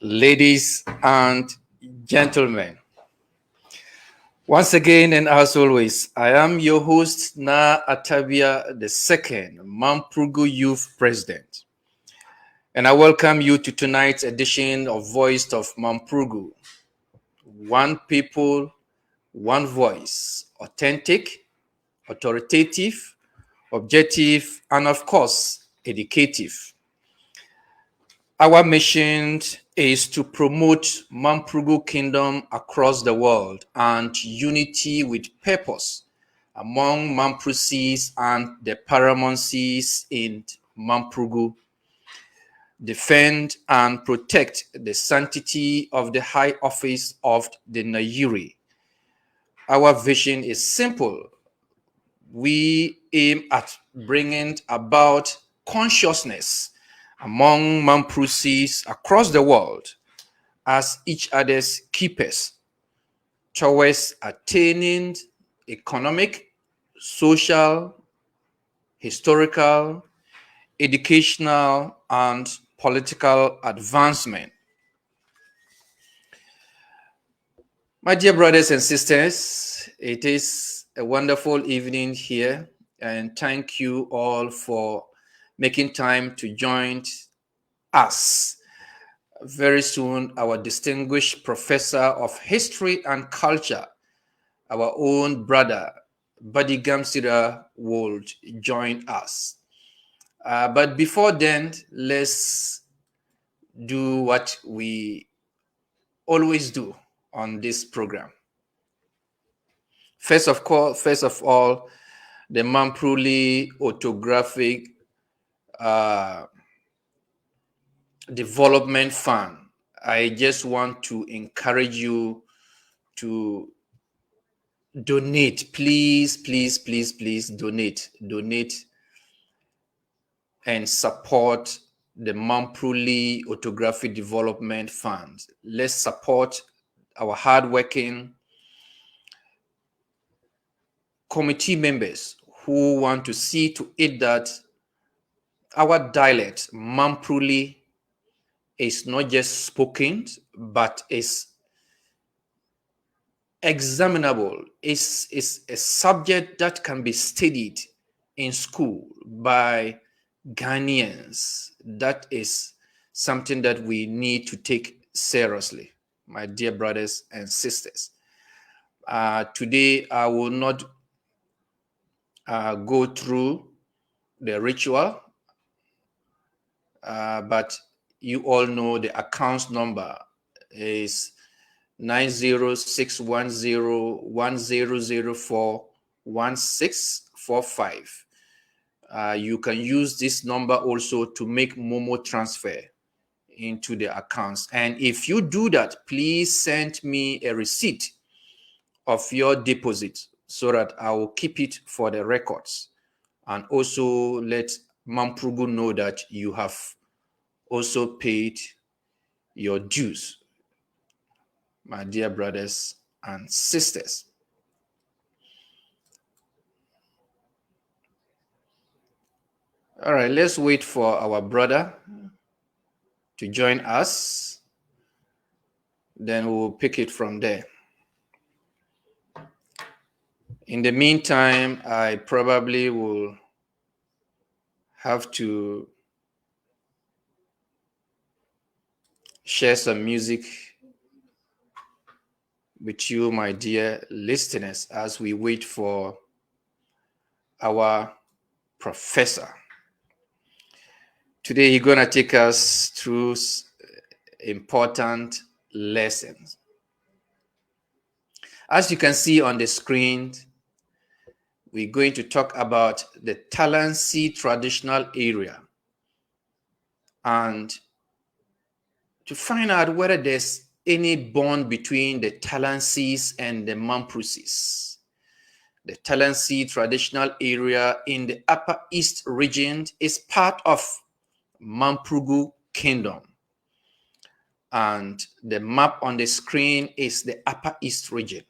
ladies and gentlemen. Once again, and as always, I am your host, Na Atavia II, Mamprugu Youth President. And I welcome you to tonight's edition of Voice of Mamprugu. One people, one voice, authentic, authoritative, objective, and of course, educative. Our mission is to promote Mamprugu Kingdom across the world and unity with purpose among Mamprusis and the paramountcies in Mamprugu. Defend and protect the sanctity of the high office of the Nayiri. Our vision is simple. We aim at bringing about consciousness among Mamprusis across the world as each other's keepers towards attaining economic, social, historical, educational, and political advancement. My dear brothers and sisters, it is a wonderful evening here, and thank you all for making time to join us. Very soon, our distinguished professor of history and culture, our own brother, Buddy Gamsira, will join us. But before then, let's do what we always do on this program. First of all, the Mampruli Autographic Development Fund. I just want to encourage you to donate. Please donate and support the Mampruli Autographic Development Fund. Let's support our hardworking committee members who want to see to it that our dialect, Mampruli, is not just spoken, but is examinable. Is a subject that can be studied in school by Ghanaians. That is something that we need to take seriously, my dear brothers and sisters. Today, I will not go through the ritual, but you all know the account number is 90610041645. You can use this number also to make Momo transfer into the accounts. And if you do that, please send me a receipt of your deposit so that I will keep it for the records. And also let Mamprugu know that you have also paid your dues, my dear brothers and sisters. All right, let's wait for our brother to join us. Then we'll pick it from there. In the meantime, I probably will have to share some music with you, my dear listeners, as we wait for our professor. Today, he's going to take us through important lessons. As you can see on the screen, we're going to talk about the Talensi traditional area and to find out whether there's any bond between the Talensis and the Mamprusis. The Talensi traditional area in the Upper East region is part of Mamprugu Kingdom. And the map on the screen is the Upper East region.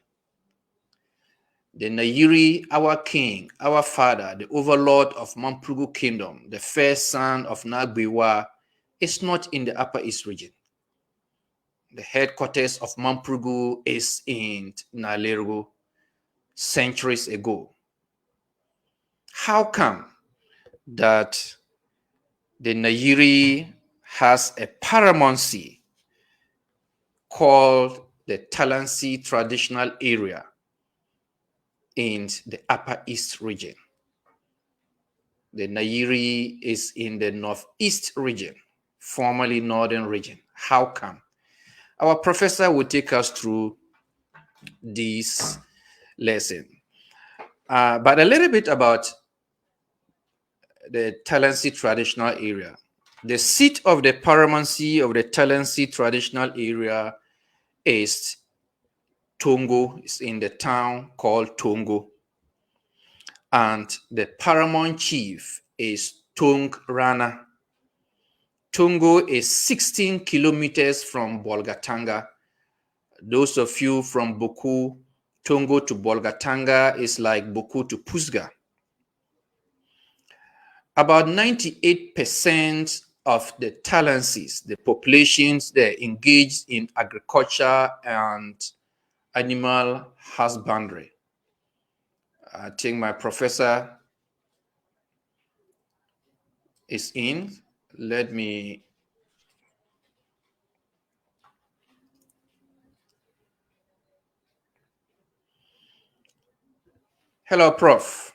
The Nayiri, our king, our father, the overlord of Mamprugu Kingdom, the first son of Nagbiwa, is not in the Upper East region. the headquarters of Mampugu is in Nalergo centuries ago. How come that the Nayiri has a paramountcy called the Talensi traditional area in the Upper East region? The Nayiri is in the Northeast region, formerly Northern region. How come? Our professor will take us through this lesson. But a little bit about the Talensi traditional area. The seat of the paramountcy of the Talensi traditional area is Tongo. It's in the town called Tongo. And the paramount chief is Tung Rana. Tongo is 16 kilometers from Bolgatanga. Those of you from Boku, Tongo to Bolgatanga is like Boku to Pusga. About 98% of the Talensis, the populations, they're engaged in agriculture and animal husbandry. I think my professor is in. Let me. Hello, Prof.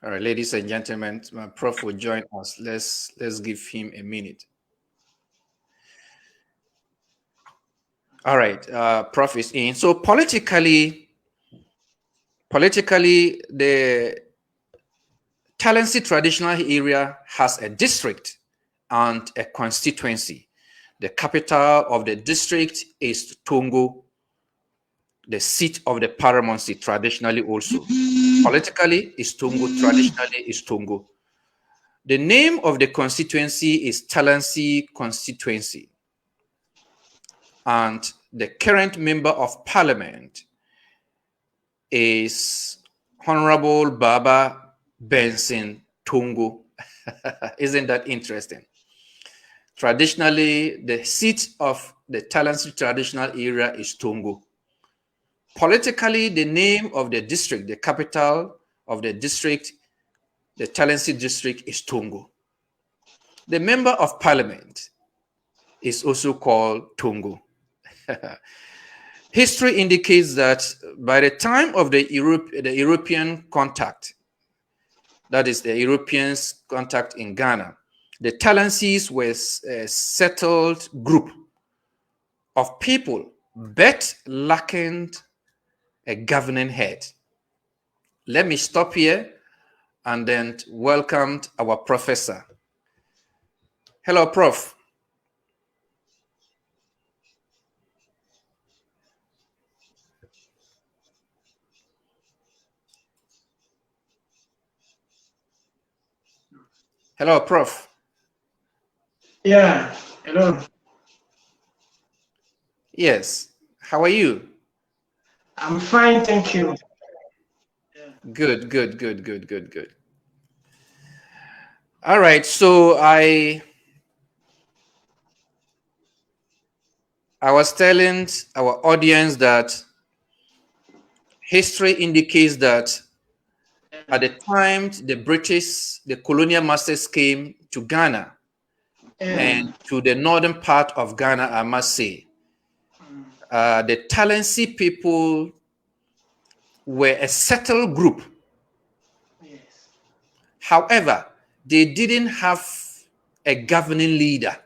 All right, ladies and gentlemen, my prof will join us. Let's give him a minute. All right, prof is in. So politically, the Talensi traditional area has a district and a constituency. The capital of the district is Tongo, the seat of the paramountcy traditionally also. Politically is Tongo, traditionally is Tongo. The name of the constituency is Talensi constituency. And the current member of parliament is Honorable Baba Benson Tongo. Isn't that interesting? Traditionally, the seat of the Talensi traditional area is Tongo. Politically, the name of the district, the capital of the district, the Talensi district is Tongo. The member of parliament is also called Tongo. History indicates that by the time of the European contact, that is the Europeans' contact in Ghana, the Talensis was a settled group of people, but lacking a governing head. Let me stop here and then welcome our professor. Hello, Prof. Hello, Prof. Yeah, hello. Yes. How are you? I'm fine, thank you. Good, good, good, good, good, good. All right. So I was telling our audience that history indicates that at the time the British, the colonial masters came to Ghana and to the northern part of Ghana, I must say, the Talensi people were a settled group. Yes. However, they didn't have a governing leader.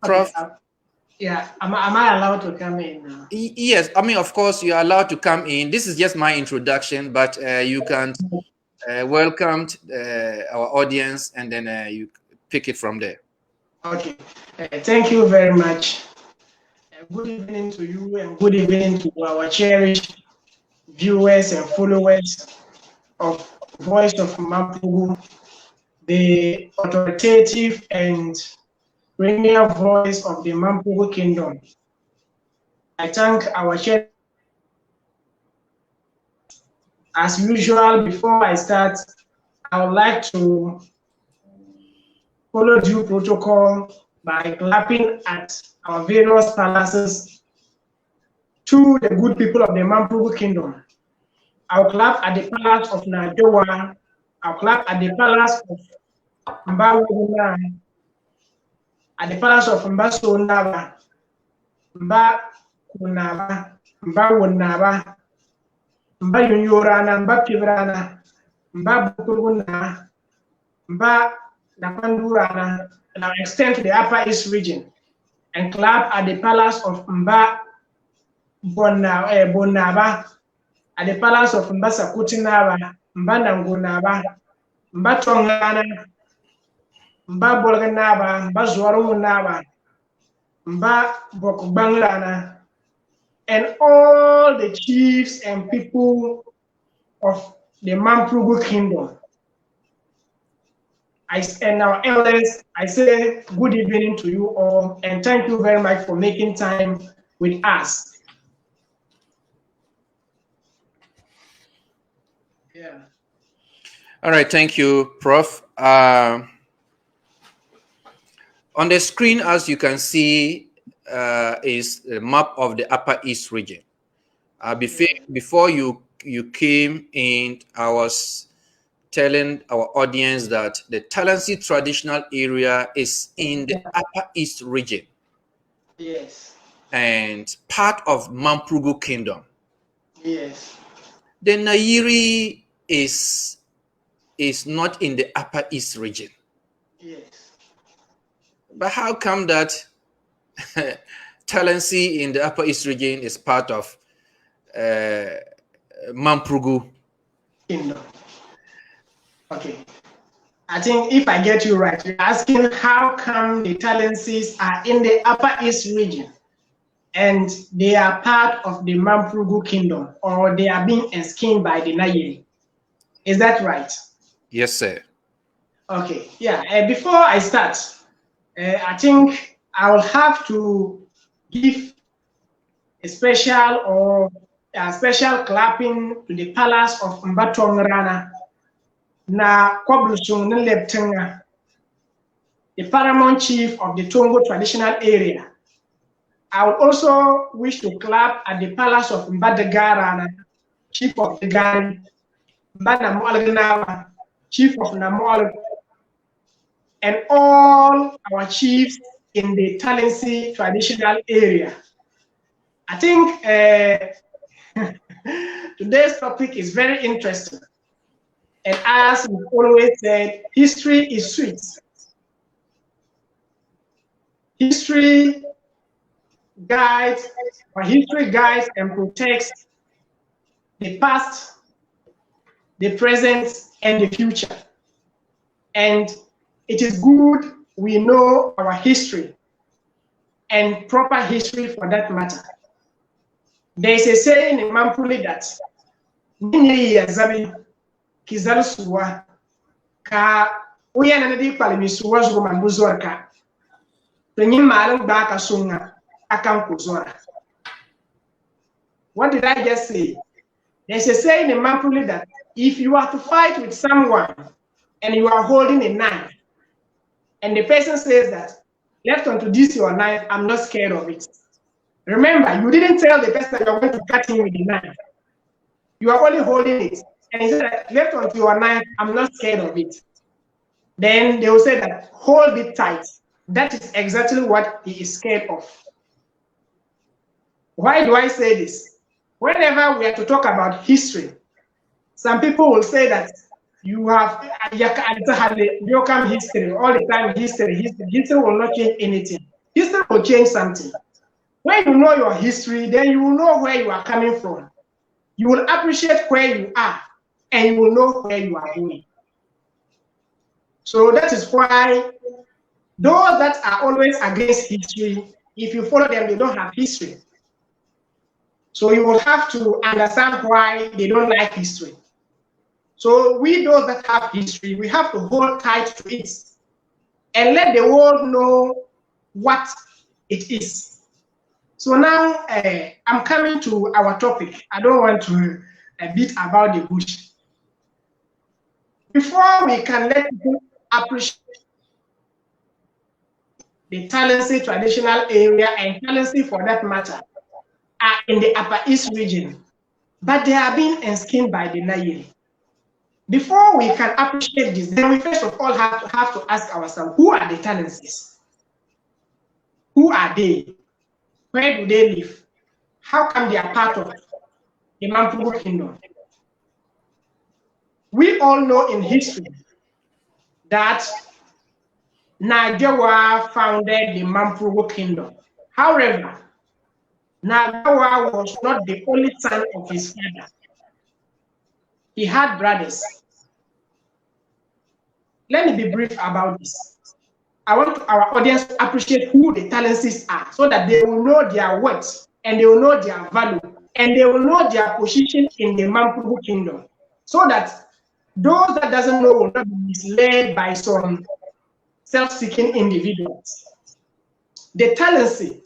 Okay. Prof? Yeah. Am I allowed to come in now? Yes, I mean, of course, you're allowed to come in. This is just my introduction, but you can welcome our audience and then you pick it from there. Okay. Thank you very much. Good evening to you and good evening to our cherished viewers and followers of Voice of Mampugu, the authoritative and premier voice of the Mampugu Kingdom. I thank our cherished As usual, before I start, I would like to follow due protocol by clapping at our various palaces to the good people of the Mampugu Kingdom. I'll clap at the palace of Najowa. I'll clap at the palace of Mbawuna, at the palace of Mbasonaba, Mbakunaba, Mbawunaba, Mbayunyorana, Mbapibrana, Mbabukuna, Napandurana, and I'll extend to the Upper East region and clap at the palace of Bonaba, at the palace of Mbasakutinaba, Mbanangunaba, Mbatongana, Mbabolganaba, Mbazwarunaba, Mbabokbanglana, and all the chiefs and people of the Mampugu Kingdom. And our elders, I say good evening to you all, and thank you very much for making time with us. Yeah. All right, thank you, Prof. On the screen, as you can see, is a map of the Upper East region. Before you came in, I was telling our audience that the Talensi traditional area is in the Upper East region. Yes. And part of Mampugu Kingdom. Yes. The Nairi is not in the Upper East region. Yes. But how come that Talensi in the Upper East region is part of Mampugu Kingdom? Okay. I think if I get you right, you're asking how come the Talensis are in the Upper East region and they are part of the Mampugu Kingdom, or they are being enskined by the Nairi. Is that right? Yes, sir. Okay, yeah. Before I start, I think I will have to give a special clapping to the palace of Mbatongrana na Kwablusung Leptenga, the paramount chief of the Tongo traditional area. I would also wish to clap at the palace of Mbadagarana, chief of the Gari, Mbanamualganawa, chief of Namual, and all our chiefs in the Talensi traditional area. I think today's topic is very interesting. And as we always said, history is sweet. History guides and protects the past, the present, and the future. And it is good we know our history, and proper history for that matter. There is a saying in Mampuli that Kizal Suwa ka uyana na di palimi suwa zuwa mambuzor ka penyi malang baka sunga akam kuzora. What did I just say? There's a saying in Mampuli that if you are to fight with someone and you are holding a knife and the person says that left onto this your knife, I'm not scared of it. Remember, you didn't tell the person you're going to cut him with the knife. You are only holding it. And he said that left onto your knife, I'm not scared of it. Then they will say that hold it tight. That is exactly what he is scared of. Why do I say this? Whenever we are to talk about history, some people will say that you have history all the time. History will not change anything. History will change something. When you know your history, then you will know where you are coming from. You will appreciate where you are, and you will know where you are going. So that is why those that are always against history, if you follow them, they don't have history. So you will have to understand why they don't like history. So we, those that have history, we have to hold tight to it and let the world know what it is. So now I'm coming to our topic. I don't want to a bit about the bush. Before we can let people appreciate the Talensi traditional area and Talensi for that matter are in the Upper East region, but they are being enskined by the Nile. Before we can appreciate this, then we first of all have to ask ourselves, who are the Talensis? Who are they? Where do they live? How come they are part of the Mampugu kingdom? We all know in history that Najawa founded the Mampugu kingdom. However, Nagawa was not the only son of his father. He had brothers. Let me be brief about this. I want our audience to appreciate who the Talensis are so that they will know their worth and they will know their value and they will know their position in the Mampugu kingdom. So that those that doesn't know will not be misled by some self-seeking individuals. The Talensi,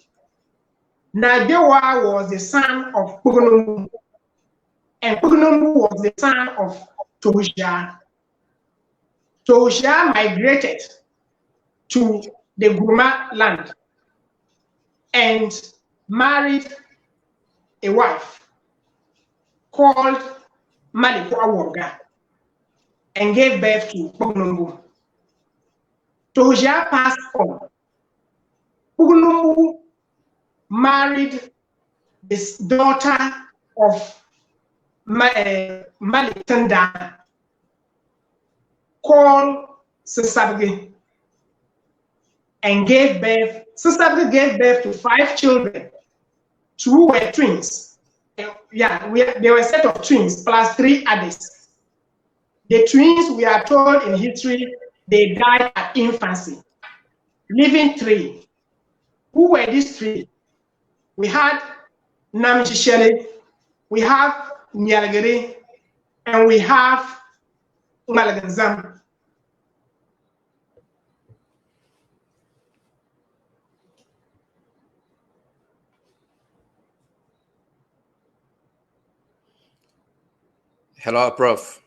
Nadewa was the son of Pugunumbu, and Pugunumbu was the son of Tohusha. Tohusha migrated to the Gurma land and married a wife called Maliku Awoga and gave birth to Pugunumbu. Tohusha passed on. Pugunumbu married this daughter of Malitanda called Sisabgi and gave birth. Sisabgi gave birth to 5 children. 2 were twins. They were a set of twins plus 3 others. The twins, we are told in history, they died at infancy, leaving 3. Who were these 3? We had Namishishele, we have Nyalagiri, and we have Malagazam. Hello, Prof.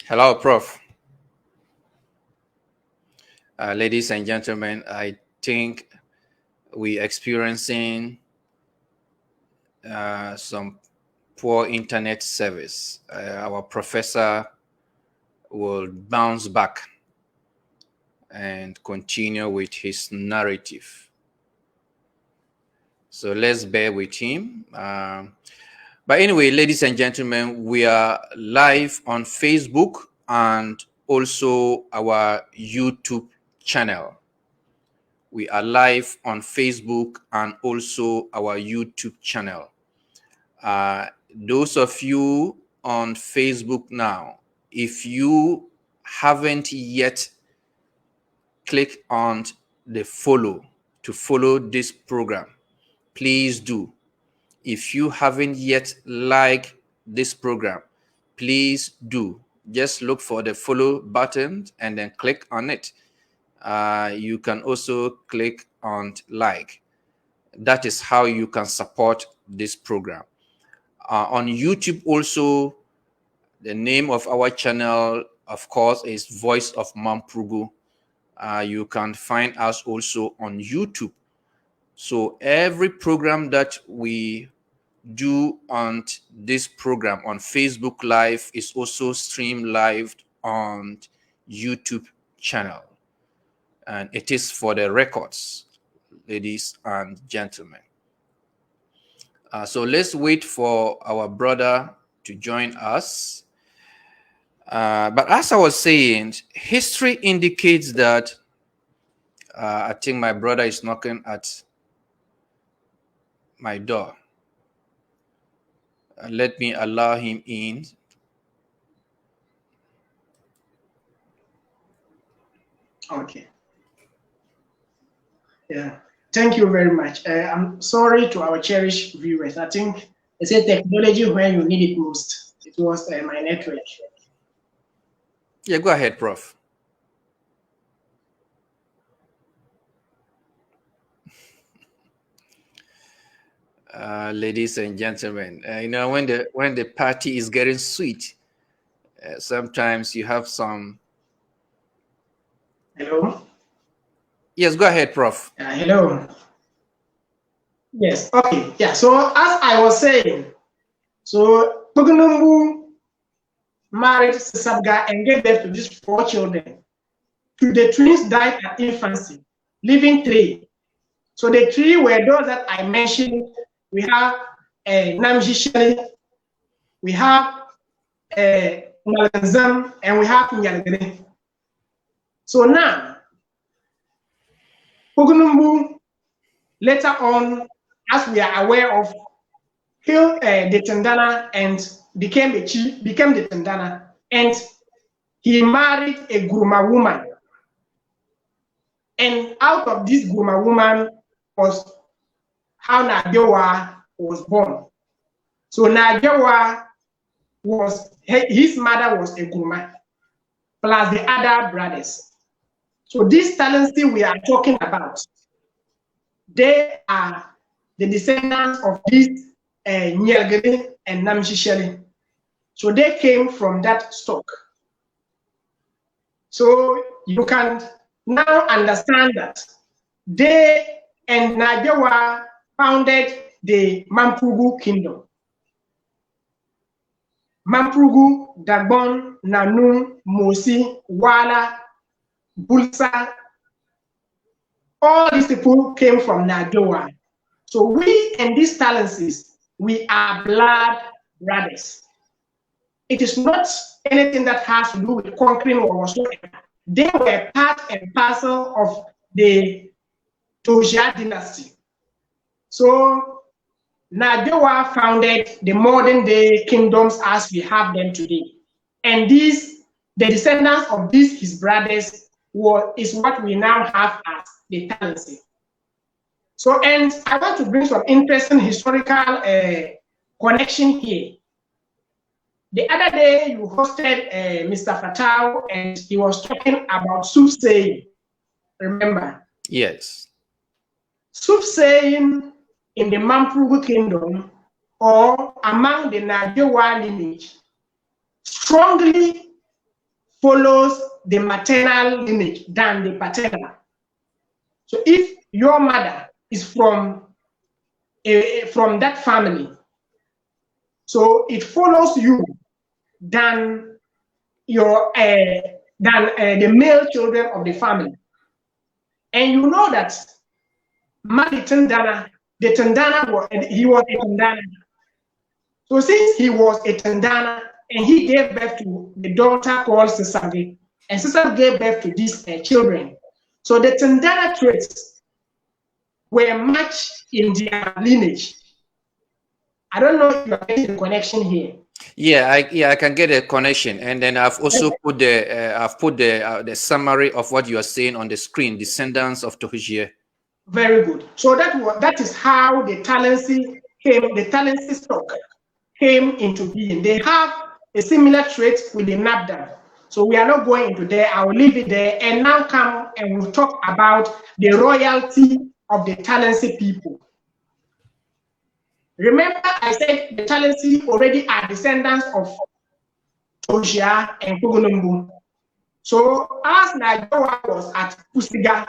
Hello, Prof. Ladies and gentlemen, I think we're experiencing some poor internet service. Our professor will bounce back and continue with his narrative. So let's bear with him. But anyway, ladies and gentlemen, we are live on Facebook and also our YouTube channel. We are live on Facebook and also our YouTube channel. Those of you on Facebook now, if you haven't yet clicked on the follow to follow this program, please do. If you haven't yet liked this program, please do. Just look for the follow button and then click on it. You can also click on like. That is how you can support this program. On YouTube also, the name of our channel, of course, is Voice of Mampugu. You can find us also on YouTube. So every program that we do on this program on Facebook Live is also streamed live on YouTube channel. And it is for the records, ladies and gentlemen. So let's wait for our brother to join us. But as I was saying, history indicates that I think my brother is knocking at my door. Let me allow him in. Okay. Yeah. Thank you very much. I'm sorry to our cherished viewers. I think they say technology when you need it most. It was my network. Yeah, go ahead, Prof. ladies and gentlemen. When the party is getting sweet, sometimes you have some. Hello. Yes, go ahead, Prof. Hello. Yes. Okay. Yeah. So as I was saying, so Tugunumbu married Sisabga and gave birth to these 4 children. Two the twins died at infancy, leaving 3. So the 3 were those that I mentioned. We have Namjisheli, we have Malanzam, and we have Nyalgene. So now, Tugunumbu later on, as we are aware of, killed the Tandana and became the chief, became the Tandana, and he married a Guruma woman. And out of this Guruma woman was how Nagewa was born. So Nagewa his mother was a Guruma, plus the other brothers. So this Talensi we are talking about, they are the descendants of this Nyelgede and Namshisheli. So they came from that stock. So you can now understand that they and Nagewa founded the Mampugu kingdom. Mampugu, Dagbon, Nanum, Mosi, Wala, Bulsa, all these people came from Nagewa. So we and these Talensis, we are blood brothers. It is not anything that has to do with conquering or whatsoever. They were part and parcel of the Toja dynasty. So Nagewa founded the modern day kingdoms as we have them today. And the descendants of these, his brothers, is what we now have as the Talensi. So, and I want to bring some interesting historical connection here. The other day, you hosted Mr. Fatau, and he was talking about soothsaying. Remember? Yes. Soothsaying in the Mampugu kingdom or among the Nagewa lineage strongly follows the maternal lineage than the paternal. So if your mother is from that family, so it follows you than your the male children of the family. And you know that Mali Tandana, the Tandana he was a Tandana. So since he was a Tandana and he gave birth to the daughter called Sisage, and Sisage gave birth to these children. So the Tandana traits were much in their lineage. I don't know if you are getting the connection here. Yeah, I can get a connection, and then I've also put the summary of what you are saying on the screen. Descendants of Tohijie. Very good. So that is how the Talensi came. The Talensi stock came into being. They have a similar trait with the Nabda. So we are not going into there. I will leave it there, and now come and we'll talk about the royalty of the Talensi people. Remember, I said the Talensi already are descendants of Toshia and Kugunumbu. So as Nagewa was at Pusiga,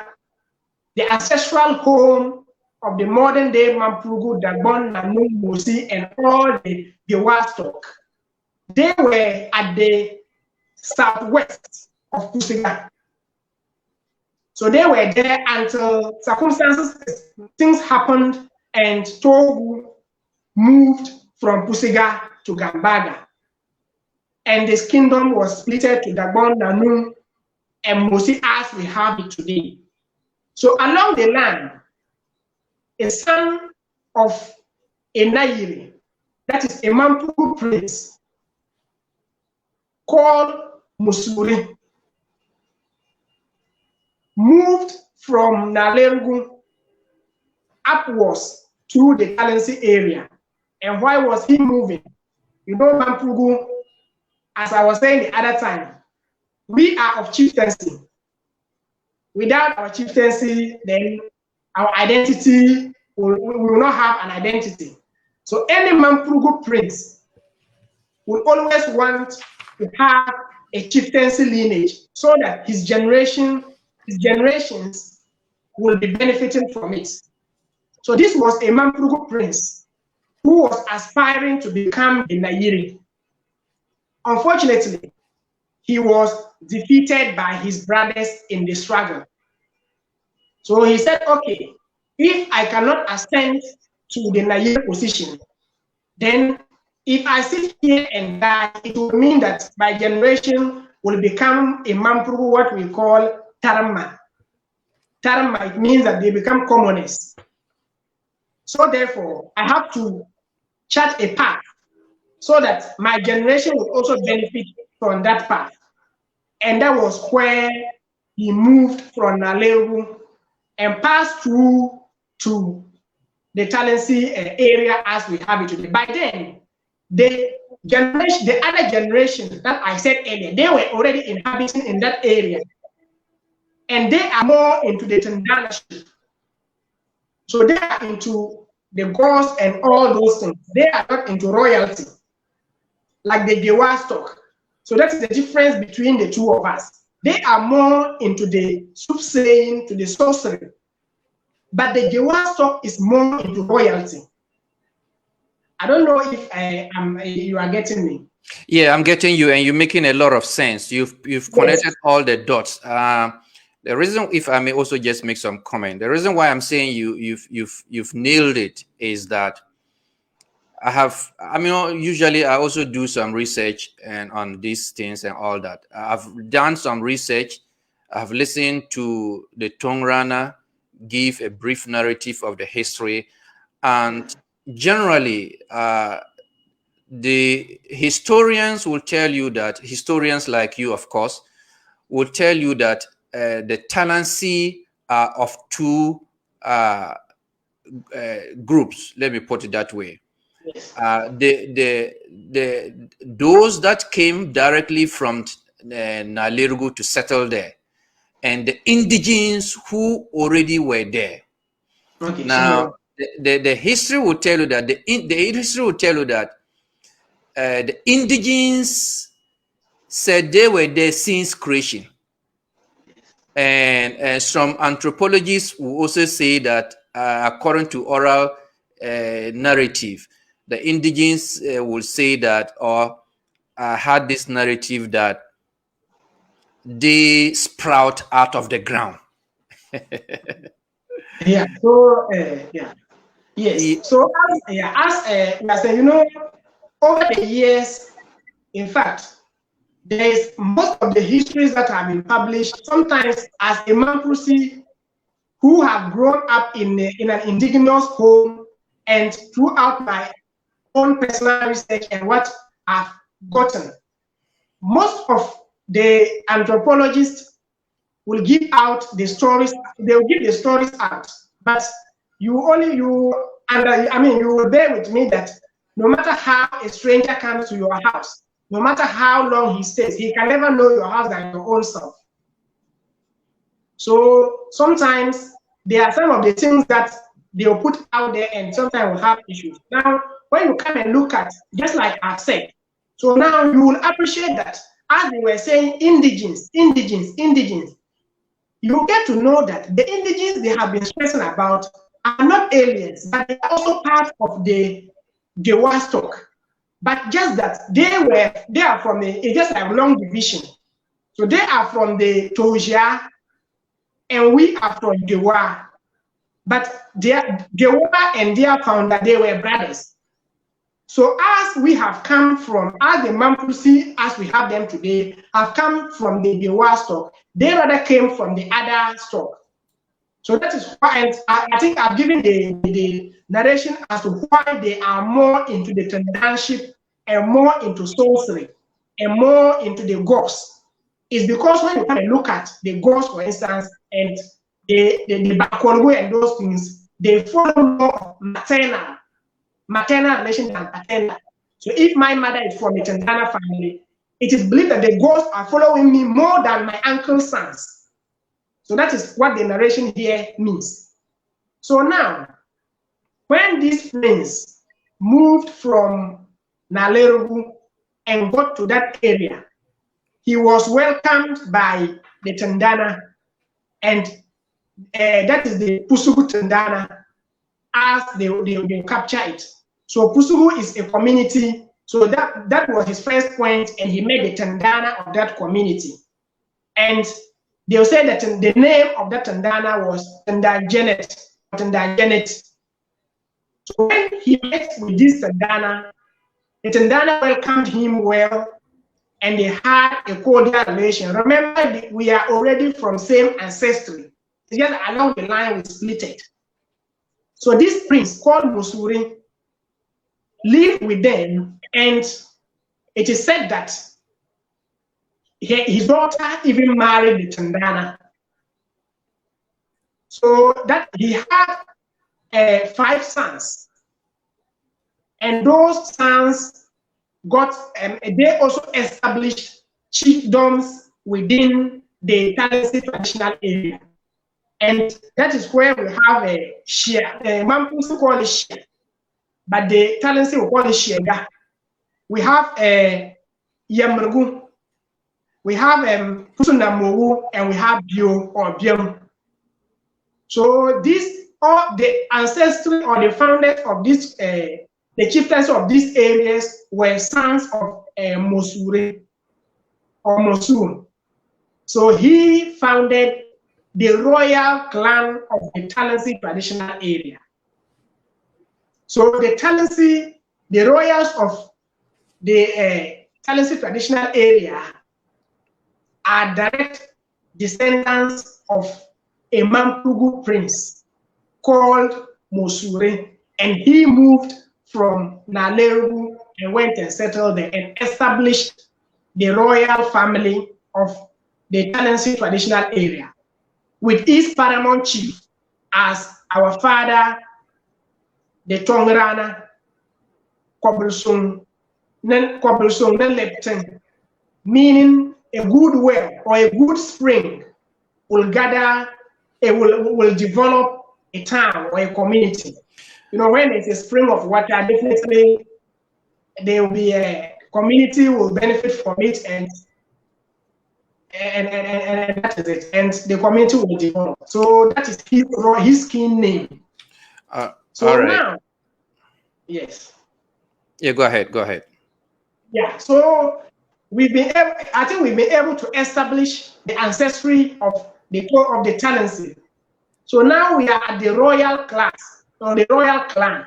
the ancestral home of the modern day Mampugu, Dagbon, Nanum, Mosi, and all the Gewa stock, they were at the southwest of Pusiga. So they were there until circumstances, things happened, and Togu moved from Pusiga to Gambaga. And this kingdom was split to Dagbon, Nanum, and Mosi as we have it today. So along the line, a son of a Nairi, that is a Mampugu prince, called Musuri, moved from Nalengu upwards to the Talensi area. And why was he moving? You know, Mampugu, as I was saying the other time, we are of chieftaincy. Without our chieftaincy, then our identity will not have an identity. So any Mampurugu prince will always want to have a chieftaincy lineage so that his generations will be benefiting from it. So this was a Mampurugu prince who was aspiring to become a Nairi. Unfortunately, he was defeated by his brothers in the struggle. So he said, okay, if I cannot ascend to the Nairi position, then if I sit here and die, it will mean that my generation will become a Mampurugu, what we call Tarma. Tarma, it means that they become communists. So therefore, I have to chart a path so that my generation will also benefit from that path. And that was where he moved from Naleru and passed through to the Talensi area as we have it today. By then, the other generation that I said earlier, they were already inhabiting in that area. And they are more into the Tandanaship. So they are into the gods and all those things. They are not into royalty, like the Dewa stock. So that's the difference between the two of us. They are more into the soothsaying, to the sorcery. But the Dewa stock is more into royalty. I don't know if you are getting me. Yeah, I'm getting you, and you're making a lot of sense. You've connected Yes. all the dots. The reason, if I may also just make some comment, the reason why I'm saying you've nailed it is that usually I also do some research and on these things and all that. I've done some research. I've listened to the tongue runner give a brief narrative of the history, and generally, the historians will tell you that, historians like you, of course, will tell you that the Talensi are of two groups. Let me put it that way. Yes. Those that came directly from Nalirgu to settle there, and the indigenes who already were there. Okay. Now, So the history will tell you that the history will tell you that the indigenes said they were there since creation. And some anthropologists will also say that, according to oral narrative, the indigenes will say that, or had this narrative that they sprout out of the ground. yeah. So yeah. Yes. So as over the years, in fact, there's most of the histories that have been published, sometimes as a Mampusi who have grown up in an indigenous home, and throughout my own personal research and what I've gotten, most of the anthropologists will give out the stories, they will give the stories out, but you will bear with me that no matter how a stranger comes to your house, no matter how long he stays, he can never know your house than your own self. So sometimes there are some of the things that they'll put out there and sometimes will have issues. Now, when you come and look at, just like I've said, so now you will appreciate that as they were saying, indigenes, you get to know that the indigenes they have been stressing about are not aliens, but they are also part of the Dewa stock. But just that they are from it's just like long division. So they are from the Toja, and we are from Dewa. But Dewa and their founder, they were brothers. So as we have come from, as the Mampusi, as we have them today, have come from the Dewa stock, they rather came from the other stock. So that is why I think I've given the narration as to why they are more into the tendanship and more into sorcery and more into the ghosts. Is because when you come and look at the ghosts, for instance, and the Bakongo and those things, they follow more maternal relation than paternal. So if my mother is from a Tandana family, it is believed that the ghosts are following me more than my uncle's sons. So that is what the narration here means. So now, when this prince moved from Nalerugu and got to that area, he was welcomed by the Tandana, and that is the Pusugu Tandana, as they capture it. So Pusugu is a community. So that was his first point, and he made the Tandana of that community. And they'll say that the name of that Tandana was Tandagenet. So when he met with this Tandana, the Tandana welcomed him well, and they had a cordial relation. Remember, we are already from same ancestry. It's just along the line we split it. So this prince called Musuri lived with them, and it is said that his daughter even married the Tandana. So that he had 5 sons, and those sons got they also established chiefdoms within the Talensi traditional area, and that is where we have a share. Mampusu call it share, but the Talensi will call it shega. We have a Yamrugu, we have Pusunamogu, and we have Bio or Biom. So these all the ancestry or the founders of this the chieftains of these areas were sons of Mosure or Mosul. So he founded the royal clan of the Talensi traditional area. So the Talensi, the royals of the Talensi traditional area are direct descendants of a Mampugu prince called Mosure, and he moved from Nalerugu and went and settled there and established the royal family of the Talensi traditional area, with his paramount chief as our father, the Tongrana, Kobulsung Lepton, meaning a good well or a good spring will gather, it will develop a town or a community. You know, when it's a spring of water, definitely there will be a community will benefit from it, and that is it, and the community will develop. So that is his key name. So all right. now, yes. Yeah, go ahead. Yeah, so I think we've been able to establish the ancestry of the Talensi. So now we are at the royal class or the royal clan.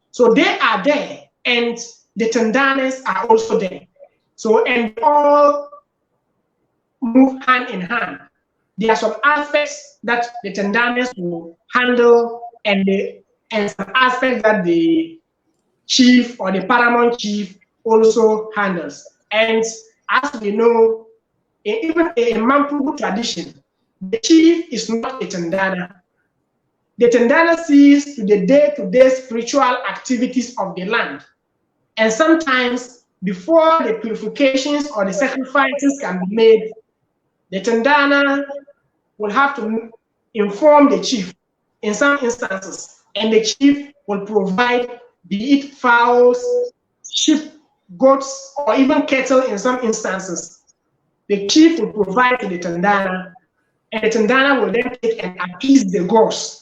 So they are there, and the Tandanes are also there. So and all move hand in hand. There are some aspects that the Tandanes will handle, and some aspects that the chief or the paramount chief also handles. And as we know, even in Mampugu tradition, the chief is not a Tandana. The Tandana sees to the day-to-day spiritual activities of the land. And sometimes, before the purifications or the sacrifices can be made, the Tandana will have to inform the chief in some instances, and the chief will provide, be it fowls, sheep, goats, or even cattle in some instances. The chief will provide to the Tandana, and the Tandana will then take and appease the gods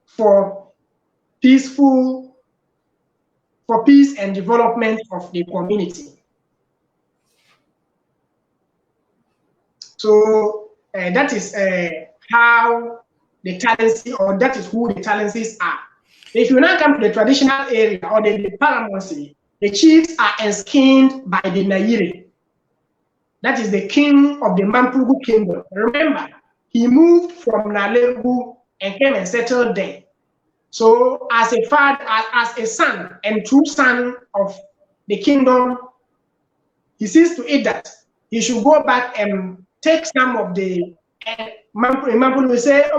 for peace and development of the community. So that is how the Talensi, or that is who the Talensis are. If you now come to the traditional area or the paramountcy, the chiefs are enskinned by the Nairi. That is the king of the Mampugu kingdom. Remember, he moved from Nalerugu and came and settled there. So as a father, as a son and true son of the kingdom, he sees to it that he should go back and take some of the Mampugu will say,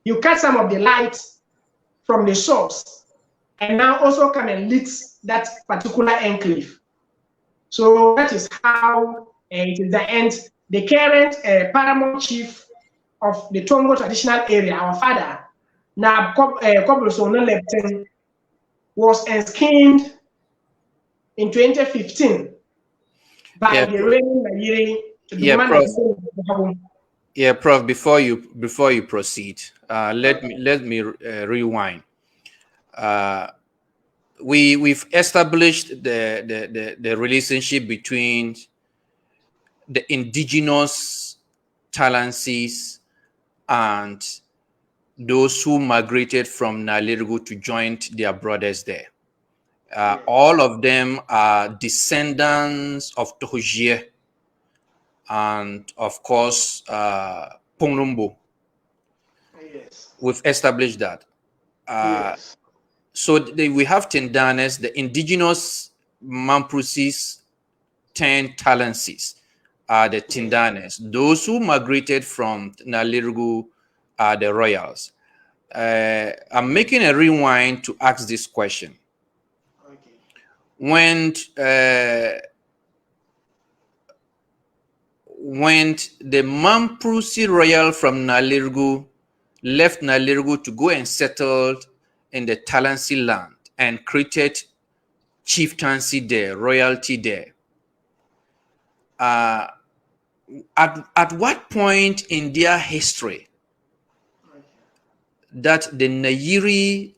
you cut some of the light from the source, and now also come and lead that particular enclave. So that is how it is the end. The current paramount chief of the Tongo traditional area, our father, na Kobroso no Leptin was enskined in 2015 by Yeah, the reigning Nayiri to the yeah, woman Prof. that Yeah, Prof. Before you proceed, let me rewind. Uh, we've established the relationship between the indigenous Talensis and those who migrated from Nalirgu to join their brothers there. yes, All of them are descendants of Tohojie and, of course, Pongrumbo. yes, We've established that. Uh, yes, so we have Tindanes, the indigenous Mamprusis, 10 Talensis are the yes. Tindanes. Those who migrated from Nalirgu are the royals. I'm making a rewind to ask this question. Okay. When when the Mamprusi royal from Nalirgu left Nalirgu to go and settled in the Talensi land and created chieftaincy there, royalty there, uh, at what point in their history Okay. that the Nayiri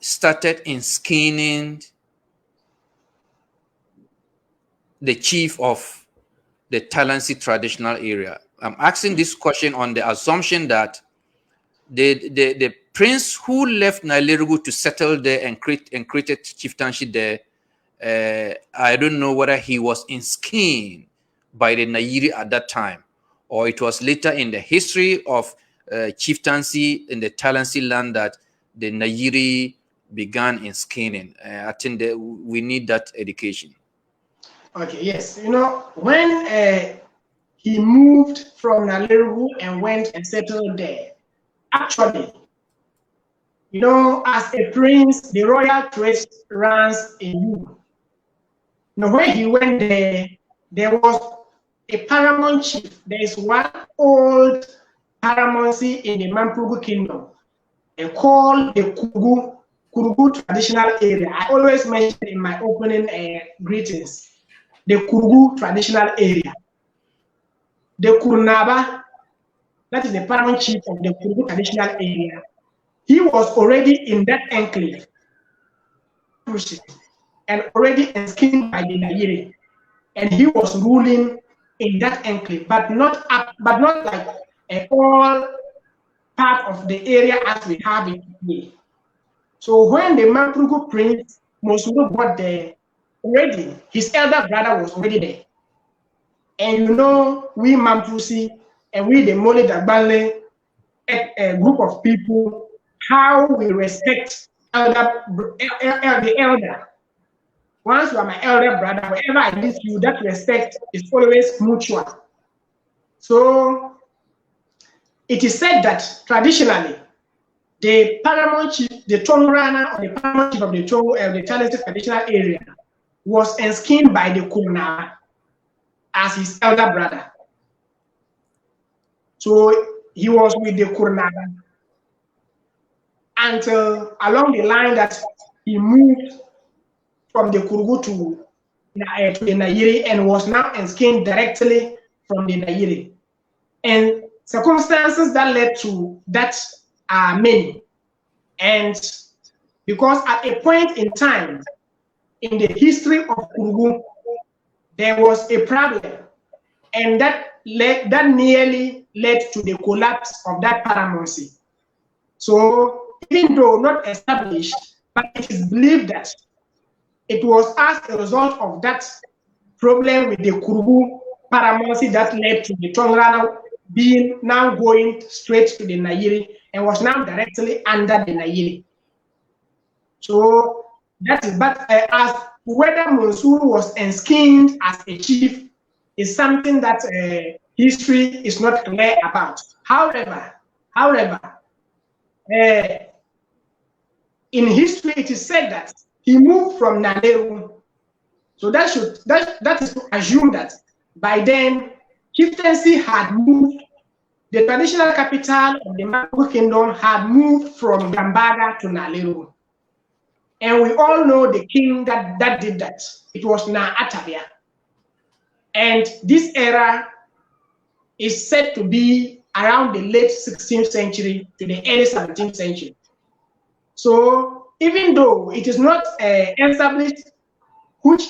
started in skinning the chief of the Talensi traditional area? I'm asking this question on the assumption that the prince who left Nailerugu to settle there and created chieftaincy there, I don't know whether he was in skin by the Nairi at that time, or it was later in the history of chieftaincy in the Talensi land that the Nairi began in skinning. I think that we need that education. Okay, yes. When he moved from Naleru and went and settled there, actually, as a prince, the royal trace runs in you. When he went there was a paramount chief. There is one old paramountcy in the Mampugu kingdom called the Kurugu traditional area. I always mention in my opening greetings the Kurugu traditional area. The Kurnaba, that is the paramount chief of the Kurugu traditional area, he was already in that enclave and already enskined by the Nayiri, and he was ruling in that enclave, but not like all part of the area as we have it today. So when the Mamprugu prince Mosuru got there, already his elder brother was already there. And we Mamprusi and we the Mole Dagbale, a group of people, how we respect the elder. Once you are my elder brother, wherever I meet you, that respect is always mutual. So it is said that traditionally, the paramount chief, the Tongrana or the paramount chief of the Talensi traditional area, was enskined by the Kurna as his elder brother. So he was with the Kurna until along the line that he moved from the Kurugu to the Nayiri and was now enskined directly from the Nayiri. And circumstances that led to that are many. And because at a point in time in the history of Kurugu, there was a problem, and that nearly led to the collapse of that paramountcy. So even though not established, but it is believed that it was as a result of that problem with the Kurugu paramountcy that led to the Tongrana being now going straight to the Nayiri and was now directly under the Nayiri. So that is, but as whether Monsur was enskinned as a chief is something that history is not clear about. However, in history it is said that he moved from Naleru. So that is to assume that by then chieftaincy had moved the traditional capital of the Maputo kingdom had moved from Gambaga to Naleru. And we all know the king that did that. It was Na Atabia. And this era is said to be around the late 16th century to the early 17th century. So even though it is not established which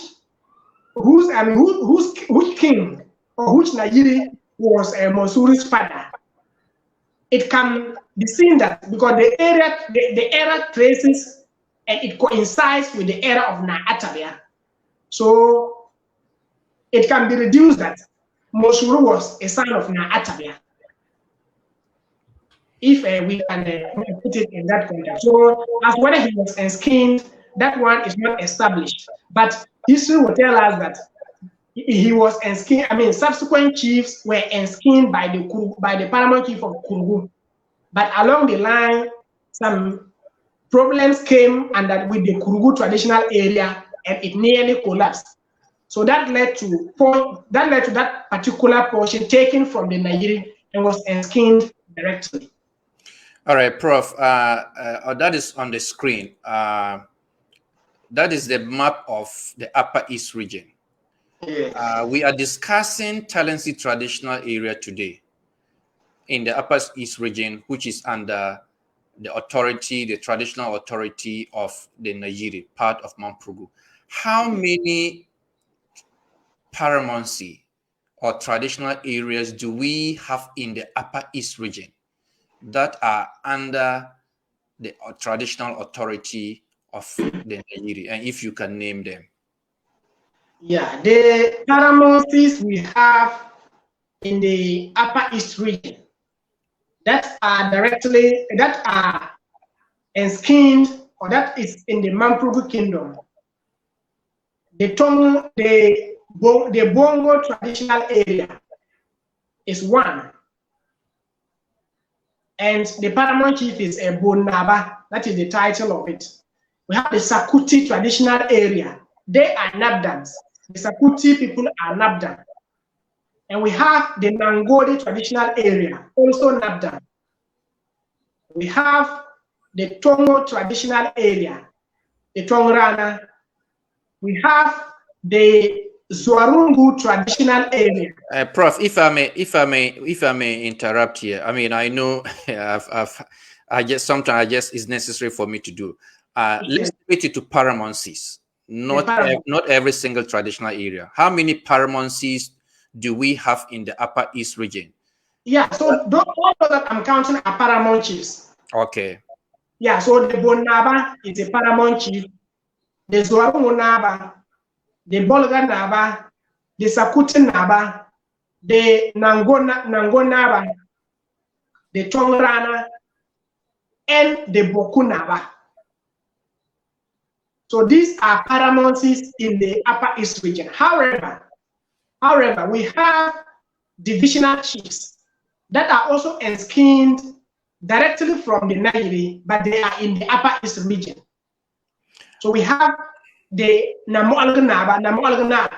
king or which Nayiri was Monsuri's father, it can be seen that because the era traces and it coincides with the era of Na Atabia. So it can be reduced that Monsuru was a son of Na Atabia. If we can put it in that context. So as whether he was enskined, that one is not established. But history will tell us that he was enskined. I mean, subsequent chiefs were enskined by the paramount chief of Kurugu. But along the line, some problems came and that with the Kurugu traditional area, and it nearly collapsed. So that led to that particular portion taken from the Nigerian and was enskined directly. All right, Prof. That is on the screen. That is the map of the Upper East region. Yes. We are discussing Talensi traditional area today in the Upper East region, which is under the traditional authority of the Nayiri, part of Mampugu. How many paramountcy or traditional areas do we have in the Upper East region that are under the traditional authority of the Nayiri, and if you can name them? Yeah, the paramountcies we have in the Upper East region that are enskined or that is in the Mampugu kingdom. The Bongo traditional area is one. And the paramount chief is a Bonaba. That is the title of it. We have the Sakuti traditional area. They are Nabdans. The Sakuti people are Nabdan. And we have the Nangodi traditional area, also Nabdan. We have the Tongo traditional area, the Tongrana. We have the Zwarungu traditional area. Prof, if I may interrupt here. I mean, I know sometimes it's necessary for me to do. Let's limit it to paramountcies, not every single traditional area. How many paramountcies do we have in the Upper East region? Yeah, so all that I'm counting are paramount chiefs. Okay. Yeah, so the Bonaba is a paramount chief. The Zwarungu Naba, the Bolga Naba, the Sakuti Naba, the Nango Naba, the Tongrana, and the Boku Naba. So these are paramountcies in the Upper East region. However, we have divisional chiefs that are also enskined directly from the Nayiri, but they are in the Upper East region. So we have the Namo Alganaba,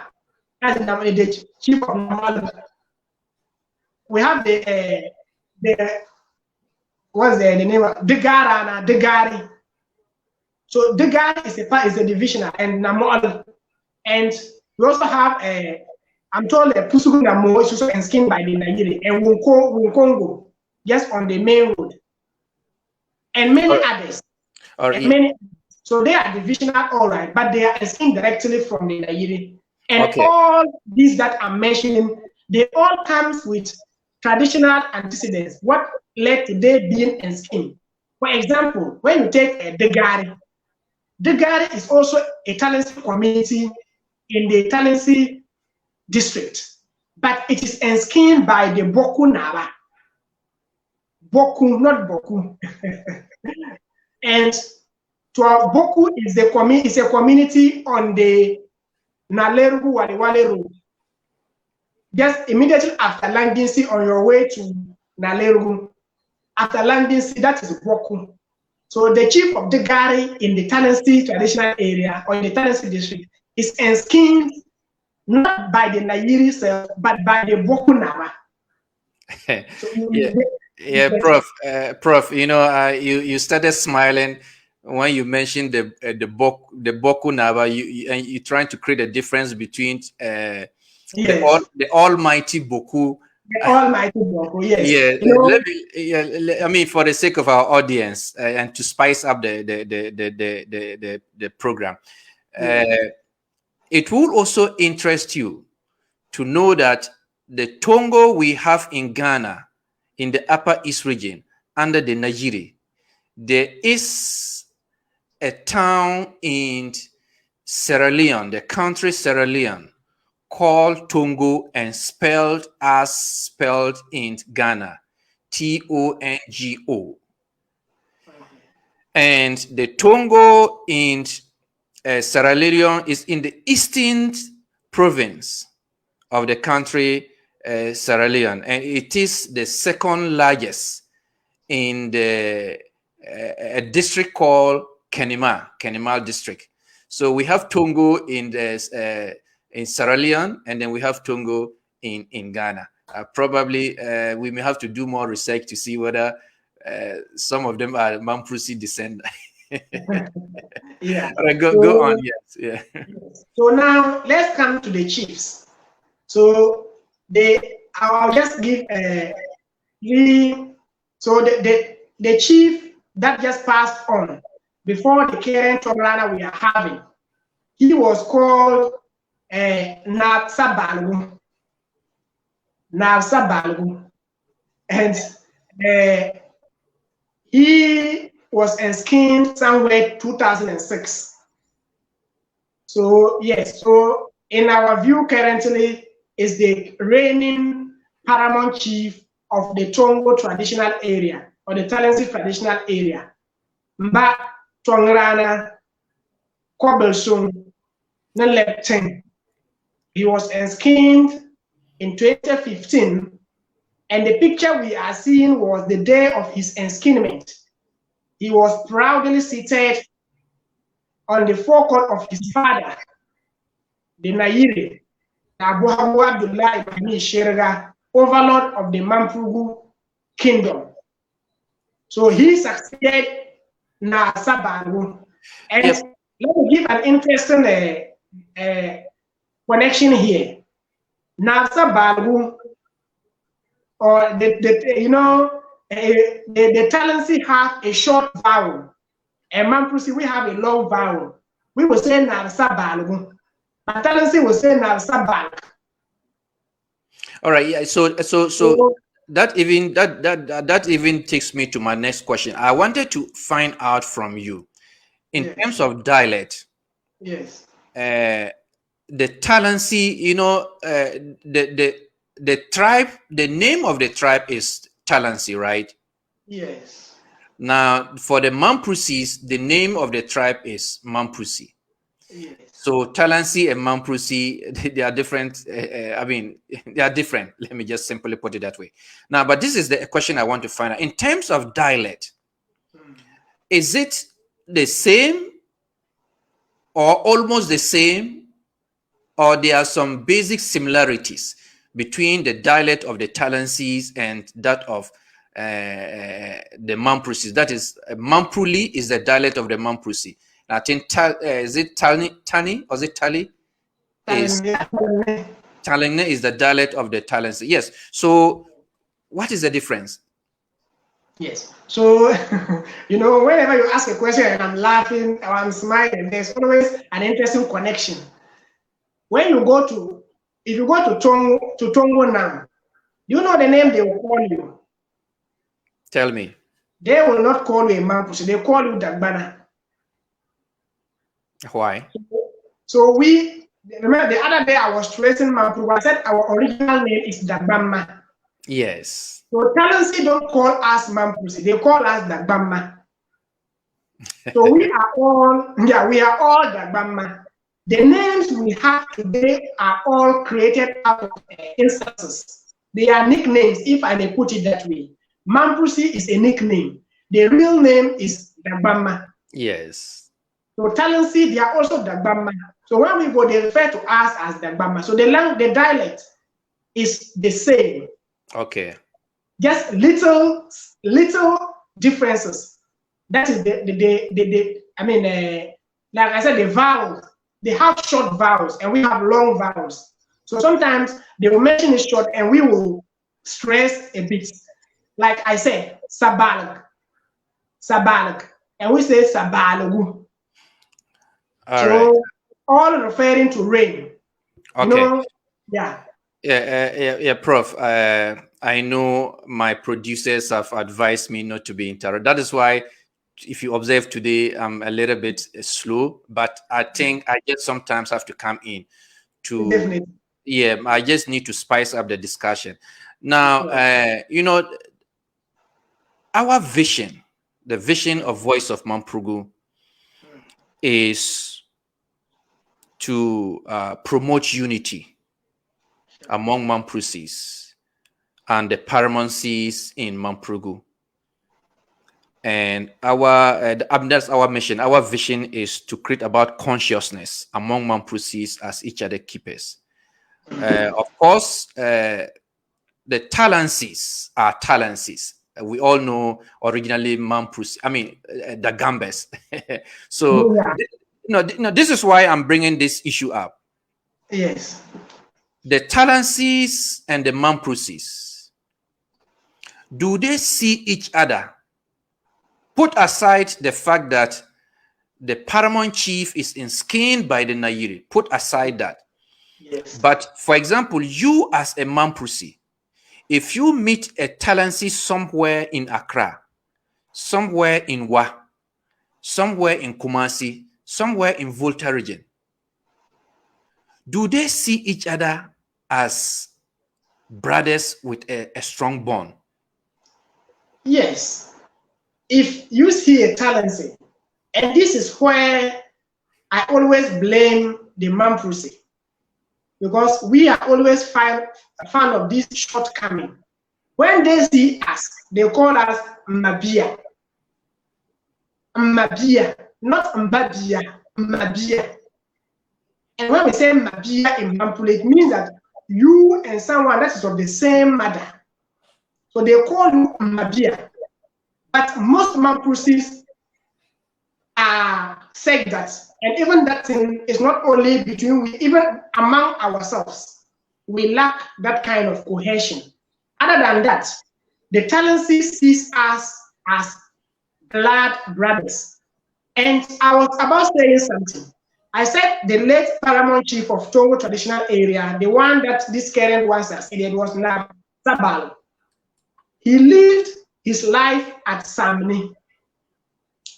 as the chief of Namo. We have the what's the name of Degari. So Degari is a divisional and Namo, and we also have I'm told Pusugu Namo is also enskined by the Nayiri and Wunkongo, just on the main road, and many others. So they are divisional, all right, but they are enskined directly from the Nayiri. And all these that I'm mentioning, they all come with traditional antecedents. What led to they being enskined? For example, when you take Degari is also a Talensi community in the Talensi district, but it is enskined by the Boku Naba. Boku, not Boku. And Boku is a community on the Naleru Waliwale Road. Just immediately after Landinsi on your way to Naleru, after Landinsi, that is Boku. So the chief of the Gari in the Talensi traditional area or in the Talensi district is enskined not by the Nayiri self, but by the Boku Naba. So Yeah, yeah, Prof. You know, you started smiling when you mentioned the Boku Naba. And you trying to create a difference between yes, the Almighty Boku. the Almighty Boko, yes. Yeah, You know, I mean, for the sake of our audience and to spice up the program, uh, yes, it will also interest you to know that the Tongo we have in Ghana, in the Upper East region, under the Nigeria, there is a town in Sierra Leone, the country Sierra Leone, called Tongo and spelled as spelled in Ghana, Tongo. And the Tongo in Sierra Leone is in the eastern province of the country Sierra Leone, and it is the second largest in the a district called Kenema district. So we have Tongo in Sierra Leone, and then we have Tongo in Ghana. Probably we may have to do more research to see whether some of them are Mamprusi descendants. yeah. All right, go on. So, Yes, yeah. yes. So now let's come to the chiefs. So I'll just give three. So the chief that just passed on before the current runner we are having, he was called Nabsa Balgu, and uh, he was enskined somewhere 2006. So yes, so in our view currently is the reigning paramount chief of the Tongo traditional area or the Talensi traditional area. Mba Tongrana Kobelsung Nelepting. He was enskinned in 2015, and the picture we are seeing was the day of his enskinment. He was proudly seated on the forecourt of his father, the Naire, Abu Abdullah Ibn Sherga, overlord of the Mampugu kingdom. So he succeeded Nasabaru. And Yep. let me give an interesting connection here. Nasabaru, or the Talensi have a short vowel. And Mampusi, we have a long vowel. We will say Nasabaru. But Talensi will say Nasabaru. All right. Yeah. So So, that even takes me to my next question. I wanted to find out from you, in terms yes, of dialect, yes, uh, the Talensi. You know, the tribe. The name of the tribe is Talensi, right? yes, Now, for the Mamprusis, the name of the tribe is Mamprusi. yes. So Talensi and Mamprusi, they are different. I mean, they are different. Let me just simply put it that way. Now, but this is the question I want to find out. In terms of dialect, is it the same or almost the same, or there are some basic similarities between the dialect of the Talensis and that of the Mamprusis? That is, Mampruli is the dialect of the Mamprusi. I think, is it Tani or is it Tali? Is Talengne is the dialect of the Talensi. Yes. So, what is the difference? Yes. So, whenever you ask a question and I'm laughing or I'm smiling, there's always an interesting connection. When you go to, if you go to Tongo now, you know the name they will call you. Tell me. They will not call you a Mampusi, they call you Dagbana. Why? So we, remember the other day I was tracing Mampu, I said our original name is Dagbama. Yes. So Talensi don't call us Mampusi, they call us Dagbama. So we are all Dagbama. The names we have today are all created out of instances. They are nicknames, if I may put it that way. Mampusi is a nickname. The real name is Dagbama. Yes. So Talensi, they are also Dagbama. So when we go, they refer to us as Dagbama. So the dialect is the same. Okay. just little differences. That is the I mean, like I said, the vowels. They have short vowels and we have long vowels. So sometimes they will mention it short and we will stress a bit. Like I said, sabalg, sabalg, and we say sabalagu. All right. So all referring to rain. You Okay. know, yeah. Yeah, Prof. I know my producers have advised me not to be interrupted. That is why, if you observe today, I'm a little bit slow. But I think I just sometimes have to come in to, Definitely. yeah, I just need to spice up the discussion. Now, our vision, the vision of Voice of Mamprugu, is to promote unity among Mamprusis and the paramountcies in Mamprugu. And that's our mission. Our vision is to create about consciousness among Mamprusis as each other keepers. Of course, the Talensis are Talensis. We all know originally Mamprusi, the Gambes. So, Yeah. this is why I'm bringing this issue up. Yes. The Talensis and the Mamprusis, do they see each other? Put aside the fact that the paramount chief is enskined by the Nayiri. Put aside that. Yes. But for example, you as a Mamprusi, if you meet a Talensi somewhere in Accra, somewhere in Wa, somewhere in Kumasi, somewhere in Volta region, do they see each other as brothers with a strong bond? Yes. If you see a Talensi, and this is where I always blame the Mamprusi, because we are always fan of this shortcoming. When they see us, they call us Mabia. Mabia, not Mbabia, Mabia. And when we say Mabia in Mampule, it means that you and someone that is of the same mother. So they call you Mabia. But most Mampusis are segregats. And even that thing is not only between we, even among ourselves. We lack that kind of cohesion. Other than that, the Talensi sees us as blood brothers. And I was about saying something. I said the late paramount chief of Tongo traditional area, the one that this current one succeeded, was Nab Sabal. He lived his life at Samni.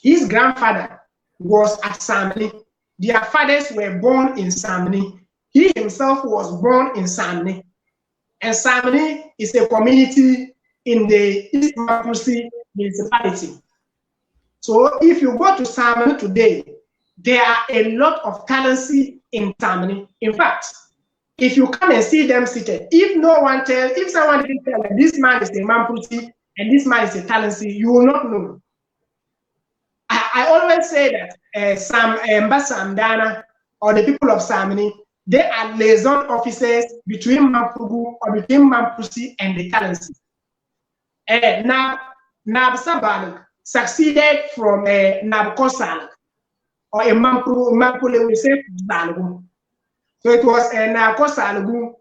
His grandfather was at Samni. Their fathers were born in Samni. He himself was born in Samni. And Samni is a community in the East Mapusi municipality. So if you go to Samni today, there are a lot of Talensi in Samni. In fact, if you come and see them seated, if someone didn't tell that this man is a Mamputi and this man is a Talensi, you will not know. I always say that Sam Dana or the people of Samni, they are liaison officers between Mampugu or between Mampusi and the Talensi. Now, Nab Sabal succeeded from Nab Kosal or a Mampule, we say Zalagu. So it was Nab Kosalagu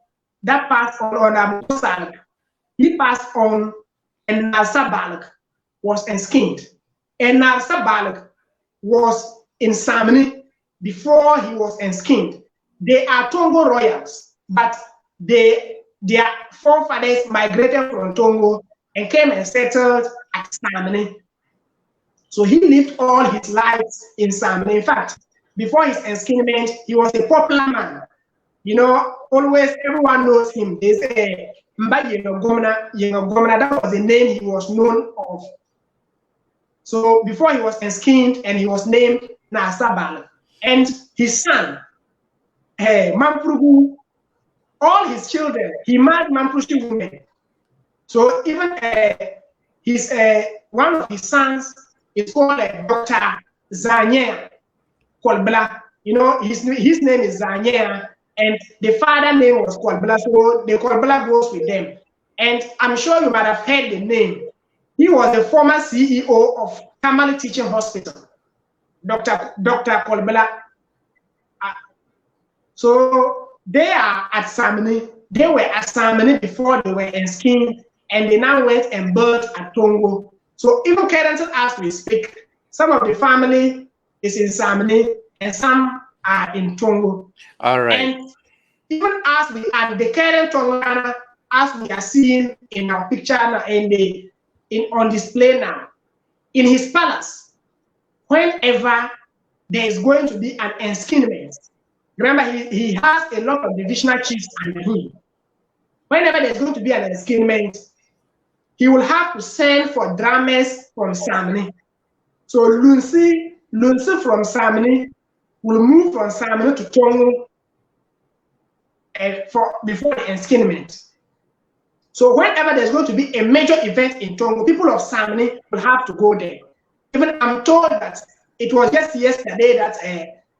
that passed on Nab Kosal. He passed on and Nab Sabal was enskinned. And Nab Sabal was in Samni before he was enskinned. They are Tongo royals, but their forefathers migrated from Tongo and came and settled at Samni. So he lived all his life in Samni. In fact, before his enskinment, he was a popular man. You know, always everyone knows him. They say Mba Yenogomna. Yenogomna, that was the name he was known of. So before he was enskinned and he was named Nasabal. And his son, Mamprugu, all his children, he married Mamprushi women. So even his one of his sons is called Dr. Zanya Kolbla. You know, his name is Zanya, and the father name was Kolbla, so the Kolbla goes with them. And I'm sure you might have heard the name. He was the former CEO of Tamale Teaching Hospital, Dr. Kolbela. So they are at Samini. They were at Samini before they were in Skin, and they now went and built at Tongo. So even currently as we speak, some of the family is in Samini and some are in Tongo. All right. And even as we are the current Tongana, as we are seeing in our picture now, on display now, in his palace, whenever there is going to be an enskinment, remember he has a lot of divisional chiefs under him. Whenever there's going to be an enskinment, he will have to send for drummers from Samini. So Lunsi from Samini will move from Samini to Tongo before the enskinment. So whenever there's going to be a major event in Tongo, people of Samini will have to go there. Even I'm told that it was just yesterday that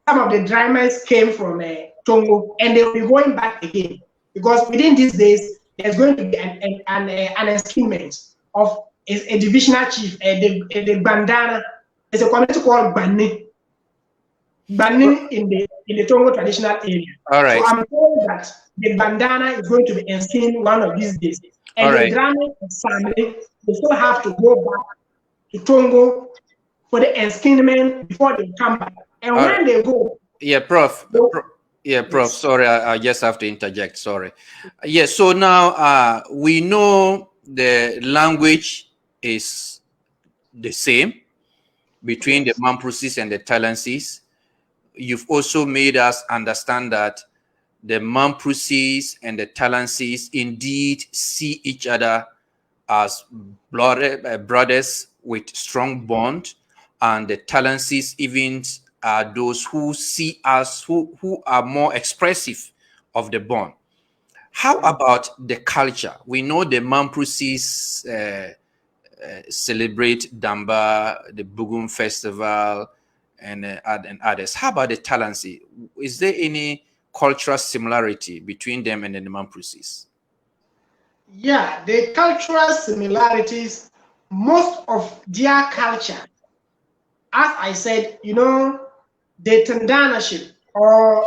some of the drummers came from Tongo and they will be going back again, because within these days there's going to be an enskinment of a divisional chief, the bandana. There's a community called Bani in the Tongo traditional area. All right. So I'm told that the bandana is going to be enskinned one of these days. And All the right. drummers of Samini, they still have to go back to Tongo for the enskinment before they come back. And All when right. they go, Yeah, Prof. Yeah, Prof. Yes. Sorry, I just have to interject. Sorry. Yeah. So now we know the language is the same between the Yes. Mamprosis and the Talensis. You've also made us understand that the Mamprosis and the Talensis indeed see each other as brothers with strong bond, and the Talensis even are those who see us, who are more expressive of the bond. How about the culture? We know the Mamprosis celebrate Damba, the Bugum Festival, and others. How about the Talensi? Is there any cultural similarity between them and the Mamprosis? Yeah, the cultural similarities, most of their culture, as I said, the Tandanaship, or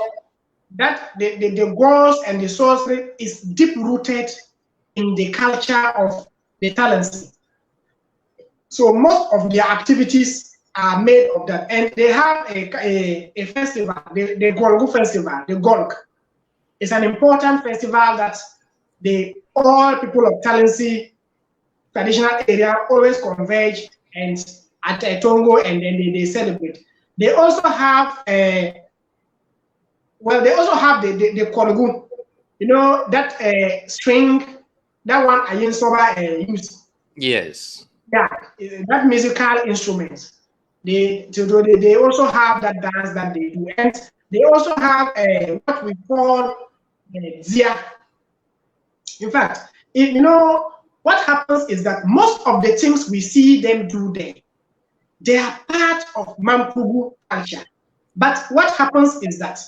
that the gods and the sorcery is deep rooted in the culture of the Talensi. So most of their activities are made of that, and they have a festival, the Golgu festival. The Golg is an important festival that all people of Talensi traditional area always converge and at Tongo, and then they celebrate. They also have the Korgu, that string, that one Ayin Soba used. Yes. Yeah, that musical instrument. They also have that dance that they do, and they also have what we call Zia. In fact, what happens is that most of the things we see them do there, they are part of Mampugu culture. But what happens is that,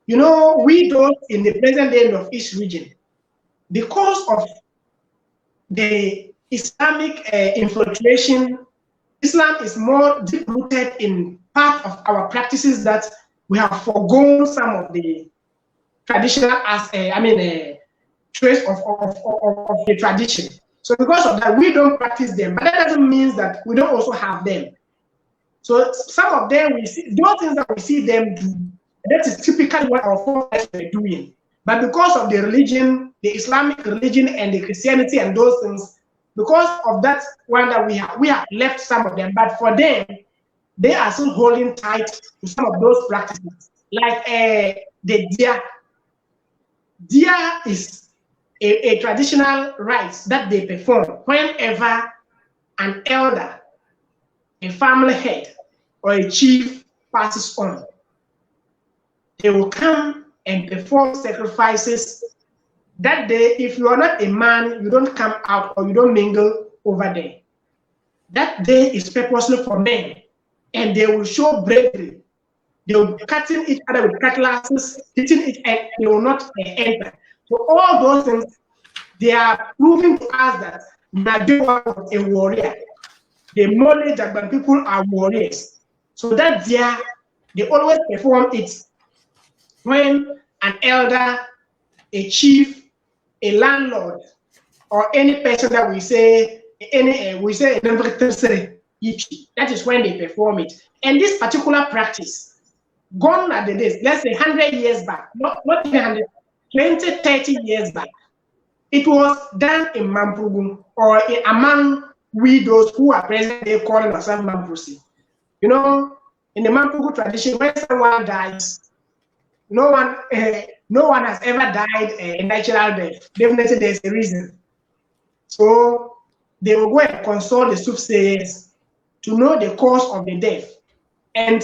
we those in the present day of East region, because of the Islamic infiltration, Islam is more deep rooted in part of our practices that we have forgone some of the traditional trace of the tradition. So because of that, we don't practice them, but that doesn't mean that we don't also have them. So some of them, we see those things that we see them do, that is typically what our forefathers were doing. But because of the religion, the Islamic religion and the Christianity and those things, because of that one that we have left some of them. But for them, they are still holding tight to some of those practices. Like the Dia. Dia is a traditional rite that they perform whenever an elder, a family head, or a chief passes on. They will come and perform sacrifices. That day, if you are not a man, you don't come out or you don't mingle over there. That day is purposely for men, and they will show bravery. They will be cutting each other with cutlasses, hitting each other, and they will not enter. So all those things, they are proving to us that Nadewa was a warrior. The knowledge that when people are warriors. So that they always perform it when an elder, a chief, a landlord, or any person that we say that is when they perform it. And this particular practice, gone are the days, let's say 100 years back, not even 100, 20, 30 years back, it was done in Mampugu or among widows who are present, they call themselves Mampusi. You know, in the Mampugu tradition, when someone dies, no one has ever died a natural death. Definitely, there's a reason. So they will go and consult the soothsayers to know the cause of the death. And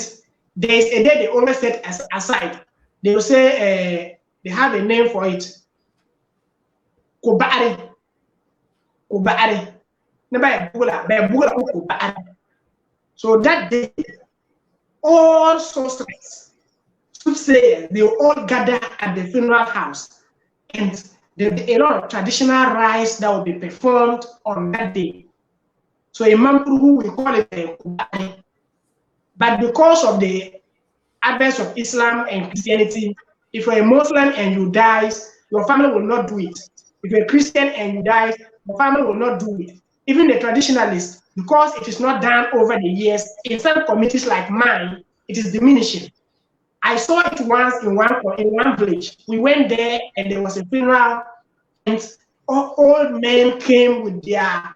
there's a day they always set aside. They will say they have a name for it. Kubari. So that day, all sorcerers, soothsayers, they will all gather at the funeral house, and there will be a lot of traditional rites that will be performed on that day. So in Mampuru, we call it Kubari. But because of the advent of Islam and Christianity, if you're a Muslim and you die, your family will not do it. If you're a Christian and you die, your family will not do it. Even the traditionalists, because it is not done over the years, in some communities like mine, it is diminishing. I saw it once in one village. We went there and there was a funeral, and old men came with and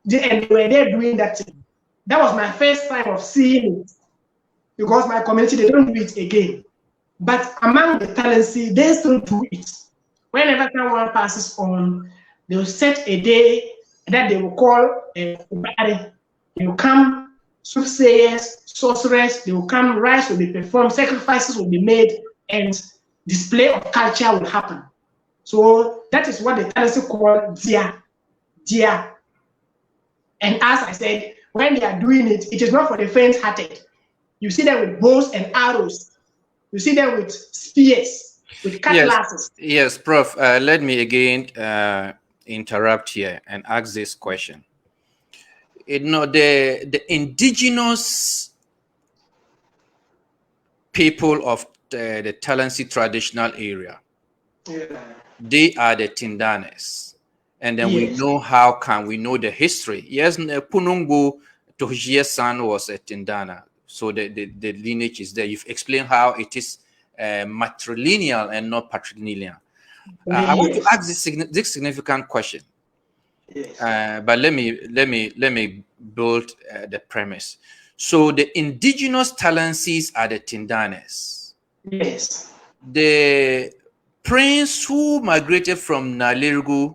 they were there doing that thing. That was my first time of seeing it, because my community, they don't do it again. But among the Talensi, they still do it. Whenever someone passes on, they will set a day that they will call a Ubari. They will come, soothsayers, sorcerers, they will come, rites will be performed, sacrifices will be made, and display of culture will happen. So that is what the Talensi call Dia. And as I said, when they are doing it, it is not for the faint-hearted. You see them with bows and arrows. You see them with spears, with cutlasses. Yes, Prof. Let me again interrupt here and ask this question. You know, the indigenous people of the Talensi traditional area, they are the Tindanes. And then we know how can we know the history. Yes, Punungu Tohjie's son was a Tindana. So the lineage is there. You've explained how it is matrilineal and not patrilineal. I want to ask this significant question. But let me build the premise. So the indigenous Talensis are the Tindanes. Yes. The prince who migrated from Nalirgu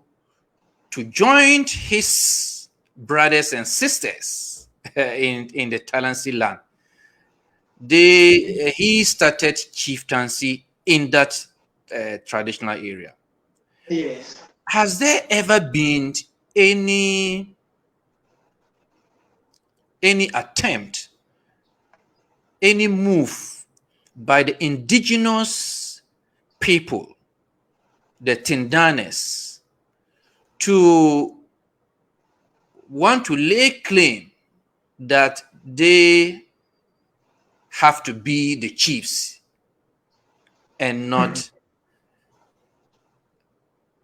to join his brothers and sisters in the Talensi land, he started chieftaincy in that traditional area. Yes. Has there ever been any attempt, any move by the indigenous people, the Tindanes, to want to lay claim that they have to be the chiefs and not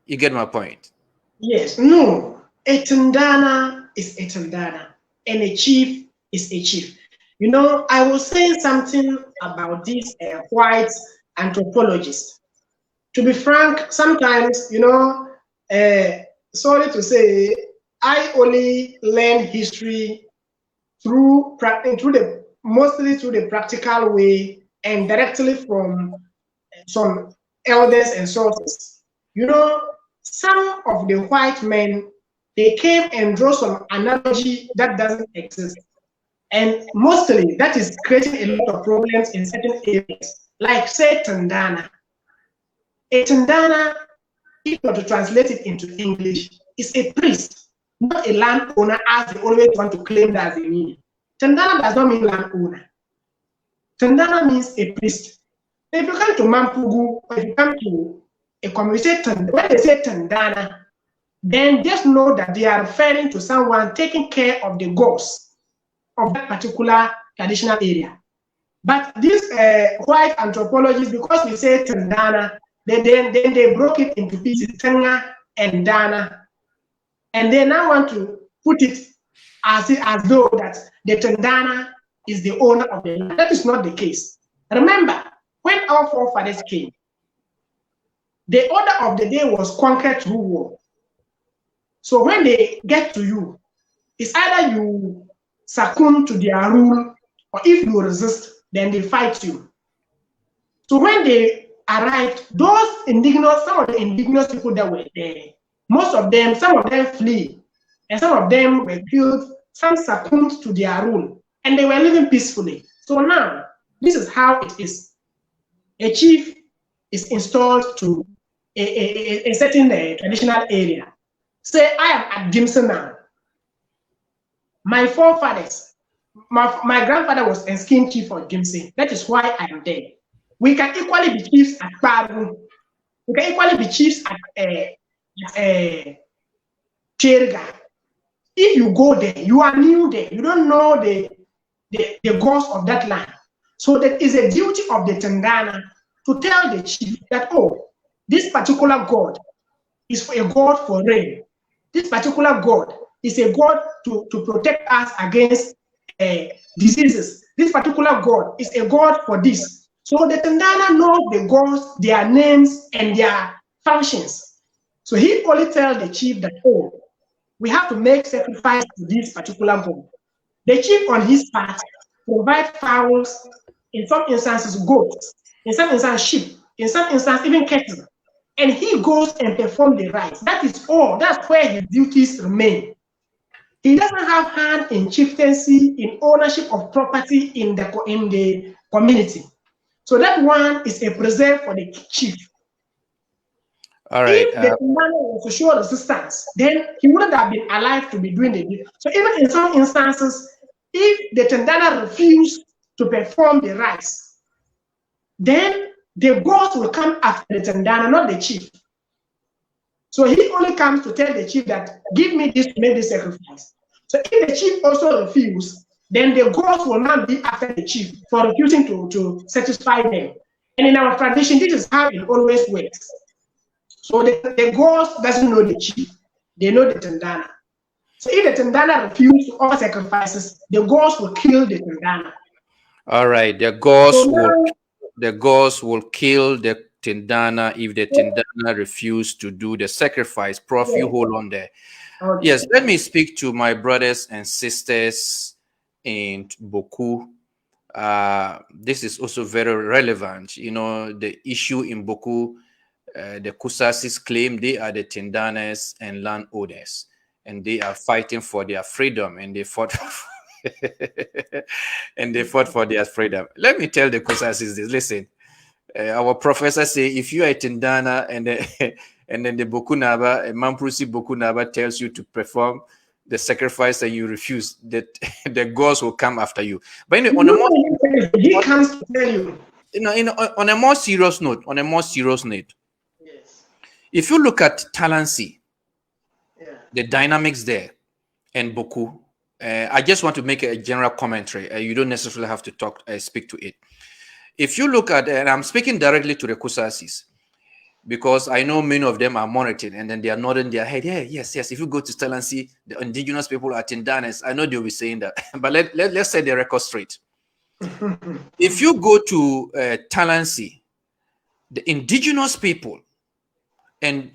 you get my point? Yes. No, a Tindana is a Tindana and a chief is a chief. You know, I was saying something about these white anthropologists. To be frank, sometimes, you know, sorry to say, I only learn history mostly through the practical way and directly from some elders and sources. You know, some of the white men, they came and drew some analogy that doesn't exist. And mostly that is creating a lot of problems in certain areas, like say Tandana. A Tandana, if you were to translate it into English, is a priest, not a landowner as they always want to claim that as a meaning. Tandana does not mean landowner. Tandana means a priest. If you come to Mampugu, or if you come to a community, when they say Tandana, then just know that they are referring to someone taking care of the gods of that particular traditional area. But these white anthropologists, because we say Tandana, then they broke it into pieces, Tenga and Dana, and they now want to put it as though that the Tandana is the owner of the land. That is not the case. Remember, when our forefathers came, the order of the day was conquer through war. So when they get to you, it's either you succumb to their rule, or if you resist, then they fight you. So when they arrived, those indigenous, some of the indigenous people that were there, most of them, some of them flee, and some of them were killed, some succumbed to their rule, and they were living peacefully. So now, this is how it is. A chief is installed to a certain traditional area. Say, I am at Gimson now. My forefathers, my grandfather was a skin chief of Gimson. That is why I am there. We can equally be chiefs at Paru. We can equally be chiefs at Cherga. If you go there, you are new there. You don't know the gods of that land. So that is a duty of the Tandana to tell the chief that, oh, this particular god is a god for rain. This particular god is a god to protect us against diseases. This particular god is a god for this. So the Tandana knows the gods, their names, and their functions. So he only tells the chief that, oh, we have to make sacrifice to this particular god. The chief on his part provides fowls, in some instances goats, in some instances sheep, in some instances even cattle. And he goes and performs the rites. That is all. That's where his duties remain. He doesn't have hand in chieftaincy, in ownership of property in the community. So that one is a preserve for the chief. All right. If the man was to show resistance, then he wouldn't have been alive to be doing the. So even in some instances, if the Tandana refused to perform the rites, then the gods will come after the Tandana, not the chief. So he only comes to tell the chief that, give me this to make this sacrifice. So if the chief also refuses, then the gods will not be after the chief for refusing to satisfy them. And in our tradition, this is how it always works. So the gods doesn't know the chief, they know the Tandana. So if the Tandana refuses to offer sacrifices, the gods will kill the Tandana. All right, the gods will kill the Tindana if the Tindana refuse to do the sacrifice. Prof, you hold on there. Okay. Yes, let me speak to my brothers and sisters in Boku. This is also very relevant. You know, the issue in Boku, the Kusasis claim they are the Tindanas and landowners, and they are fighting for their freedom, and they fought and they fought for their freedom. Let me tell the Kusasis this. Listen, our professor say if you are a Tindana and then the Bokunaba, Mamprusi Bokunaba tells you to perform the sacrifice and you refuse, that the gods will come after you. But anyway, on a more he comes to tell you. On a more serious note, yes. If you look at Talensi, the dynamics there, and Boku, I just want to make a general commentary. You don't necessarily have to speak to it. If you look at, and I'm speaking directly to the Kusasis, because I know many of them are monitoring, and then they are nodding their head. Yeah, yes. If you go to Talensi, the indigenous people are Tindanes. I know they'll be saying that, but let's set the record straight. If you go to Talensi, the indigenous people and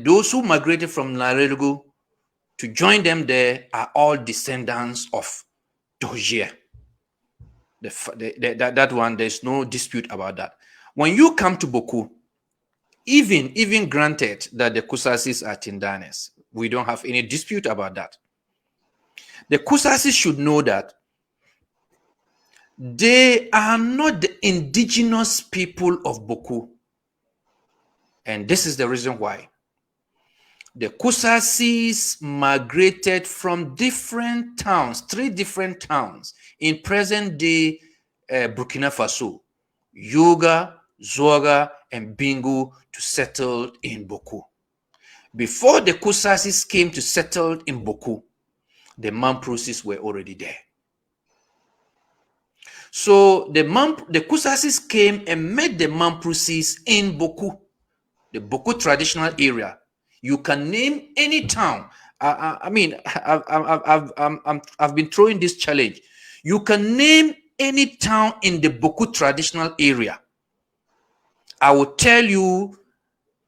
those who migrated from Larelugu to join them there are all descendants of Dojier. That one, there's no dispute about that. When you come to Boku, even granted that the Kusasis are Tindanes, we don't have any dispute about that. The Kusasis should know that they are not the indigenous people of Boku. And this is the reason why. The Kusasis migrated from different towns, 3 different towns in present-day Burkina Faso, Yoga, Zoga, and Bingu, to settle in Boku. Before the Kusasis came to settle in Boku, the Mamprosis were already there. So the Kusasis came and met the Mamprosis in Boku, the Boku traditional area. You can name any town. I mean, I've been throwing this challenge. You can name any town in the Boku traditional area. I will tell you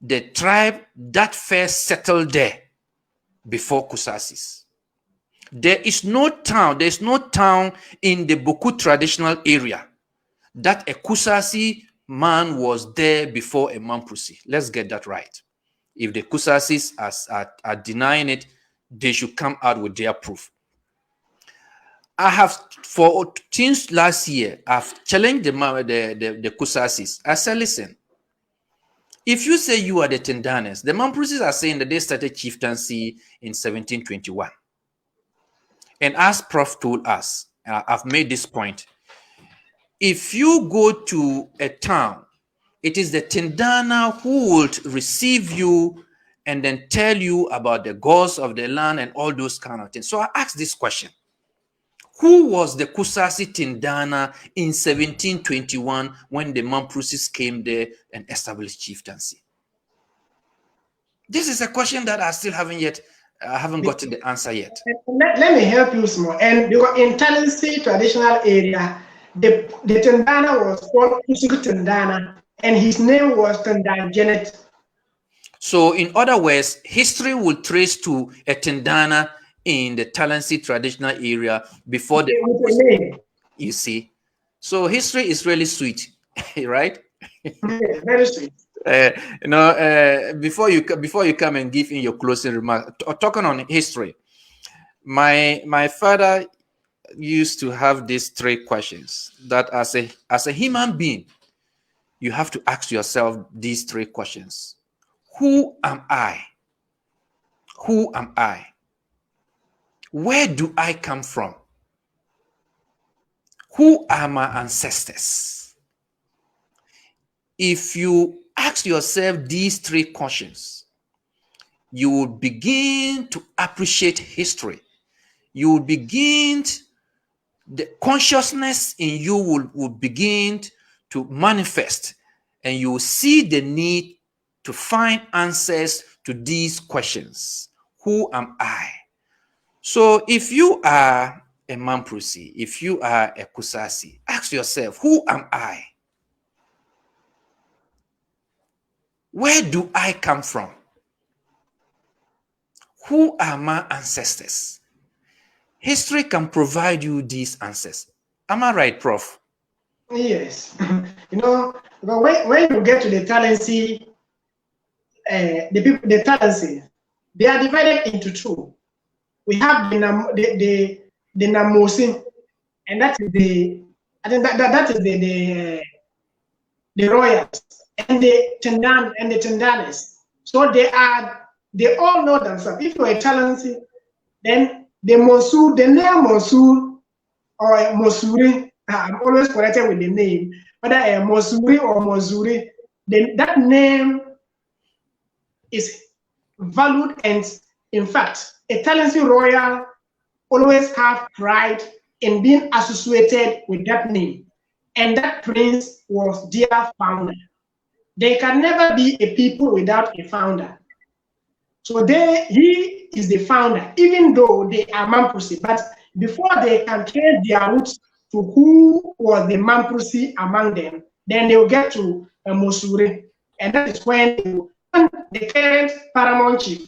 the tribe that first settled there before Kusasis. There's no town in the Boku traditional area that a Kusasi man was there before a Mampusi. Let's get that right. If the Kusasis are denying it, they should come out with their proof. I have, since last year, I've challenged the Kusasis. I said, listen, if you say you are the Tendanes, the Mampusis are saying that they started chieftaincy in 1721. And as Prof told us, I've made this point. If you go to a town, it is the Tendana who would receive you and then tell you about the gods of the land and all those kind of things. So I asked this question. Who was the Kusasi Tindana in 1721 when the Mamprusis came there and established chieftaincy? This is a question that I still haven't gotten the answer yet. Let me help you small. And because in Talensi traditional area, the Tendana was called Kusuku Tendana, and his name was Tendan Janet. So, in other words, history will trace to a Tendana in the Talensi traditional area before the name. You see, so history is really sweet, right? Yeah, very sweet. Before you come and give in your closing remarks, talking on history, my father used to have these 3 questions that as a human being, you have to ask yourself these 3 questions. Who am I? Who am I? Where do I come from? Who are my ancestors? If you ask yourself these 3 questions, you will begin to appreciate history. You will begin, the consciousness in you will begin to manifest, and you will see the need to find answers to these questions. Who am I? So if you are a Mamprusi, if you are a Kusasi, ask yourself, who am I? Where do I come from? Who are my ancestors? History can provide you these answers. Am I right, Prof? Yes. But when you get to the Talensi, the Talensi, they are divided into 2. We have the Namosin, and that is that is the royals, and the Tendanes. So they all know themselves. If you're a Talensi, then the name Mosul or Mosuri, I'm always corrected with the name, whether a Mosuri or Mosuri, then that name is valued, and in fact, a Talensi royal always have pride in being associated with that name, and that prince was their founder. There can never be a people without a founder. So he is the founder, even though they are Mampusi. But before they can trace their roots to who was the Mampusi among them, then they will get to Mosure. And that is when the current paramount chief,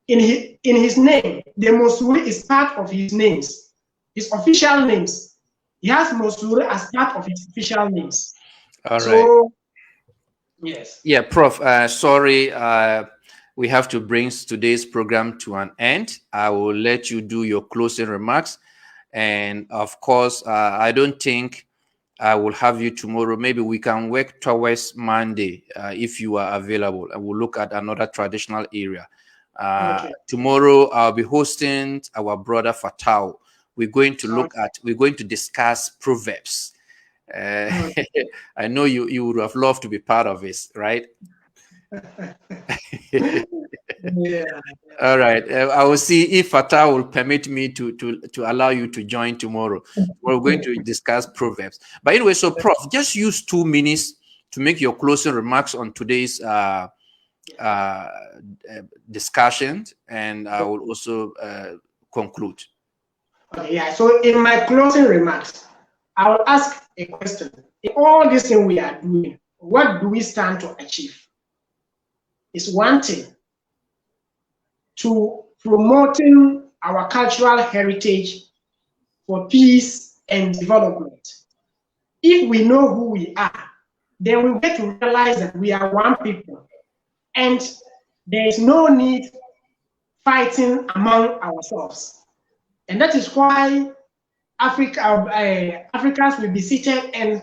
in his name, the Mosure is part of his names, his official names. He has Mosure as part of his official names. All right. So, yes. Yeah, Prof. Sorry, we have to bring today's program to an end. I will let you do your closing remarks. And of course, I don't think I will have you tomorrow. Maybe we can work towards Monday if you are available, and we'll look at another traditional area. Okay. Tomorrow, I'll be hosting our brother Fatao. We're going to discuss Proverbs. I know you would have loved to be part of this, right? Yeah. All right. I will see if Fatah will permit me to allow you to join tomorrow. We're going to discuss Proverbs. But anyway, so Prof, just use 2 minutes to make your closing remarks on today's uh, discussion, and I will also conclude. Okay, yeah. So in my closing remarks, I will ask a question. In all this thing we are doing, what do we stand to achieve? It's one thing to promoting our cultural heritage for peace and development. If we know who we are, then we get to realize that we are one people and there is no need fighting among ourselves. And that is why Africans will be seated and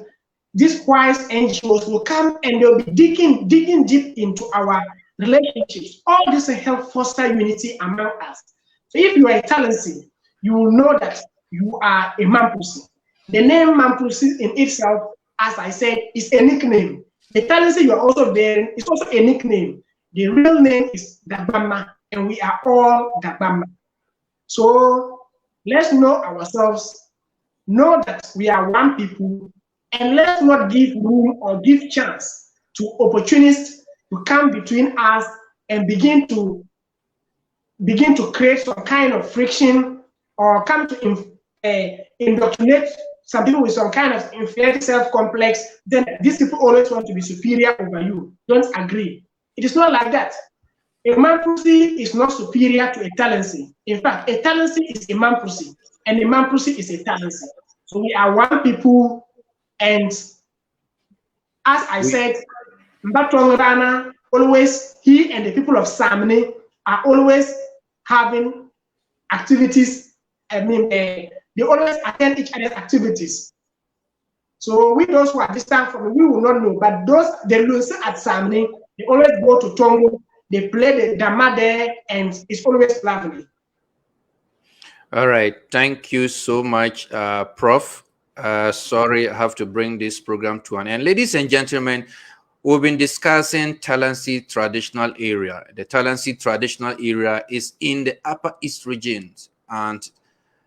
these wise NGOs will come and they'll be digging deep into our relationships. All this will help foster unity among us. So if you are a Talensi, you will know that you are a Mampusi. The name Mampusi in itself, as I said, is a nickname. The Talensi you are also bearing is also a nickname. The real name is Dabama, and we are all Dabama. So let's know ourselves, know that we are one people, and let's not give room or give chance to opportunists to come between us and begin to create some kind of friction or come to indoctrinate some people with some kind of inferiority self-complex. Then these people always want to be superior over you. Don't agree. It is not like that. A Mampusi is not superior to a Talensi. In fact, a Talensi is a Mampusi, and a Mampusi is a Talensi. So we are one people, and as I said, Mbatongana always, he and the people of Samne are always having activities. I mean, they always attend each other's activities. So we those who are distant from it, we will not know. But those they lose at Samne, they always go to Tongo, they play the Dama there, and it's always lovely. All right. Thank you so much, Prof. Sorry, I have to bring this program to an end. Ladies and gentlemen, we've been discussing Talensi traditional area. The Talensi traditional area is in the Upper East regions, and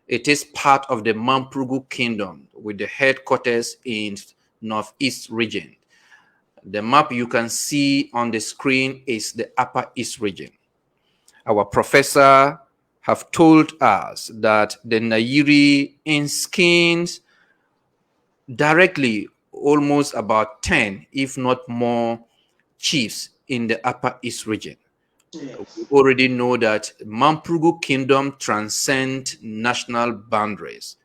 it is part of the Mamprugu Kingdom with the headquarters in Northeast region. The map you can see on the screen is the Upper East region. Our professor have told us that the Nairi enskined directly almost about 10, if not more, chiefs in the Upper East region. Yes. We already know that Mamprugu Kingdom transcend national boundaries,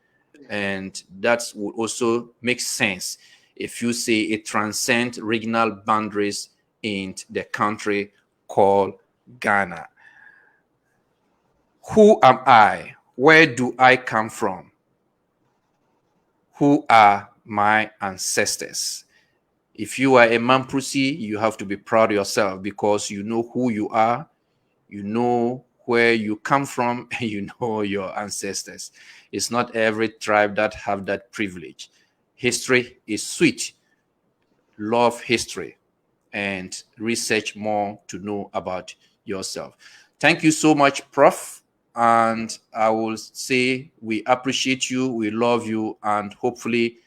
and that would also make sense if you say it transcends regional boundaries in the country called Ghana. Who am I? Where do I come from? Who are my ancestors? If you are a Mamprusi, you have to be proud of yourself because you know who you are, you know where you come from, and you know your ancestors. It's not every tribe that have that privilege. History is sweet. Love history and research more to know about yourself. Thank you so much, Prof. And I will say we appreciate you, we love you, and hopefully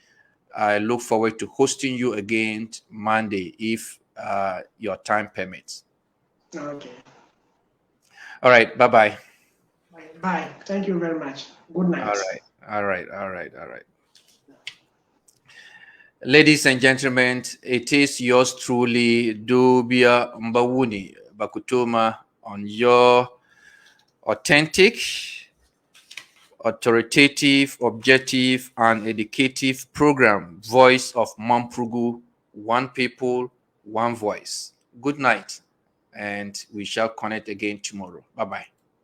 I look forward to hosting you again Monday if your time permits. Okay. All right. Bye-bye. Bye. Thank you very much. Good All night. right. All right. All right. All right. Ladies and gentlemen, it is yours truly, Dubia Mbawuni Bakutuma, on your authentic, authoritative, objective, and educative program, Voice of Mamprugu, One People, One Voice. Good night, and we shall connect again tomorrow. Bye-bye.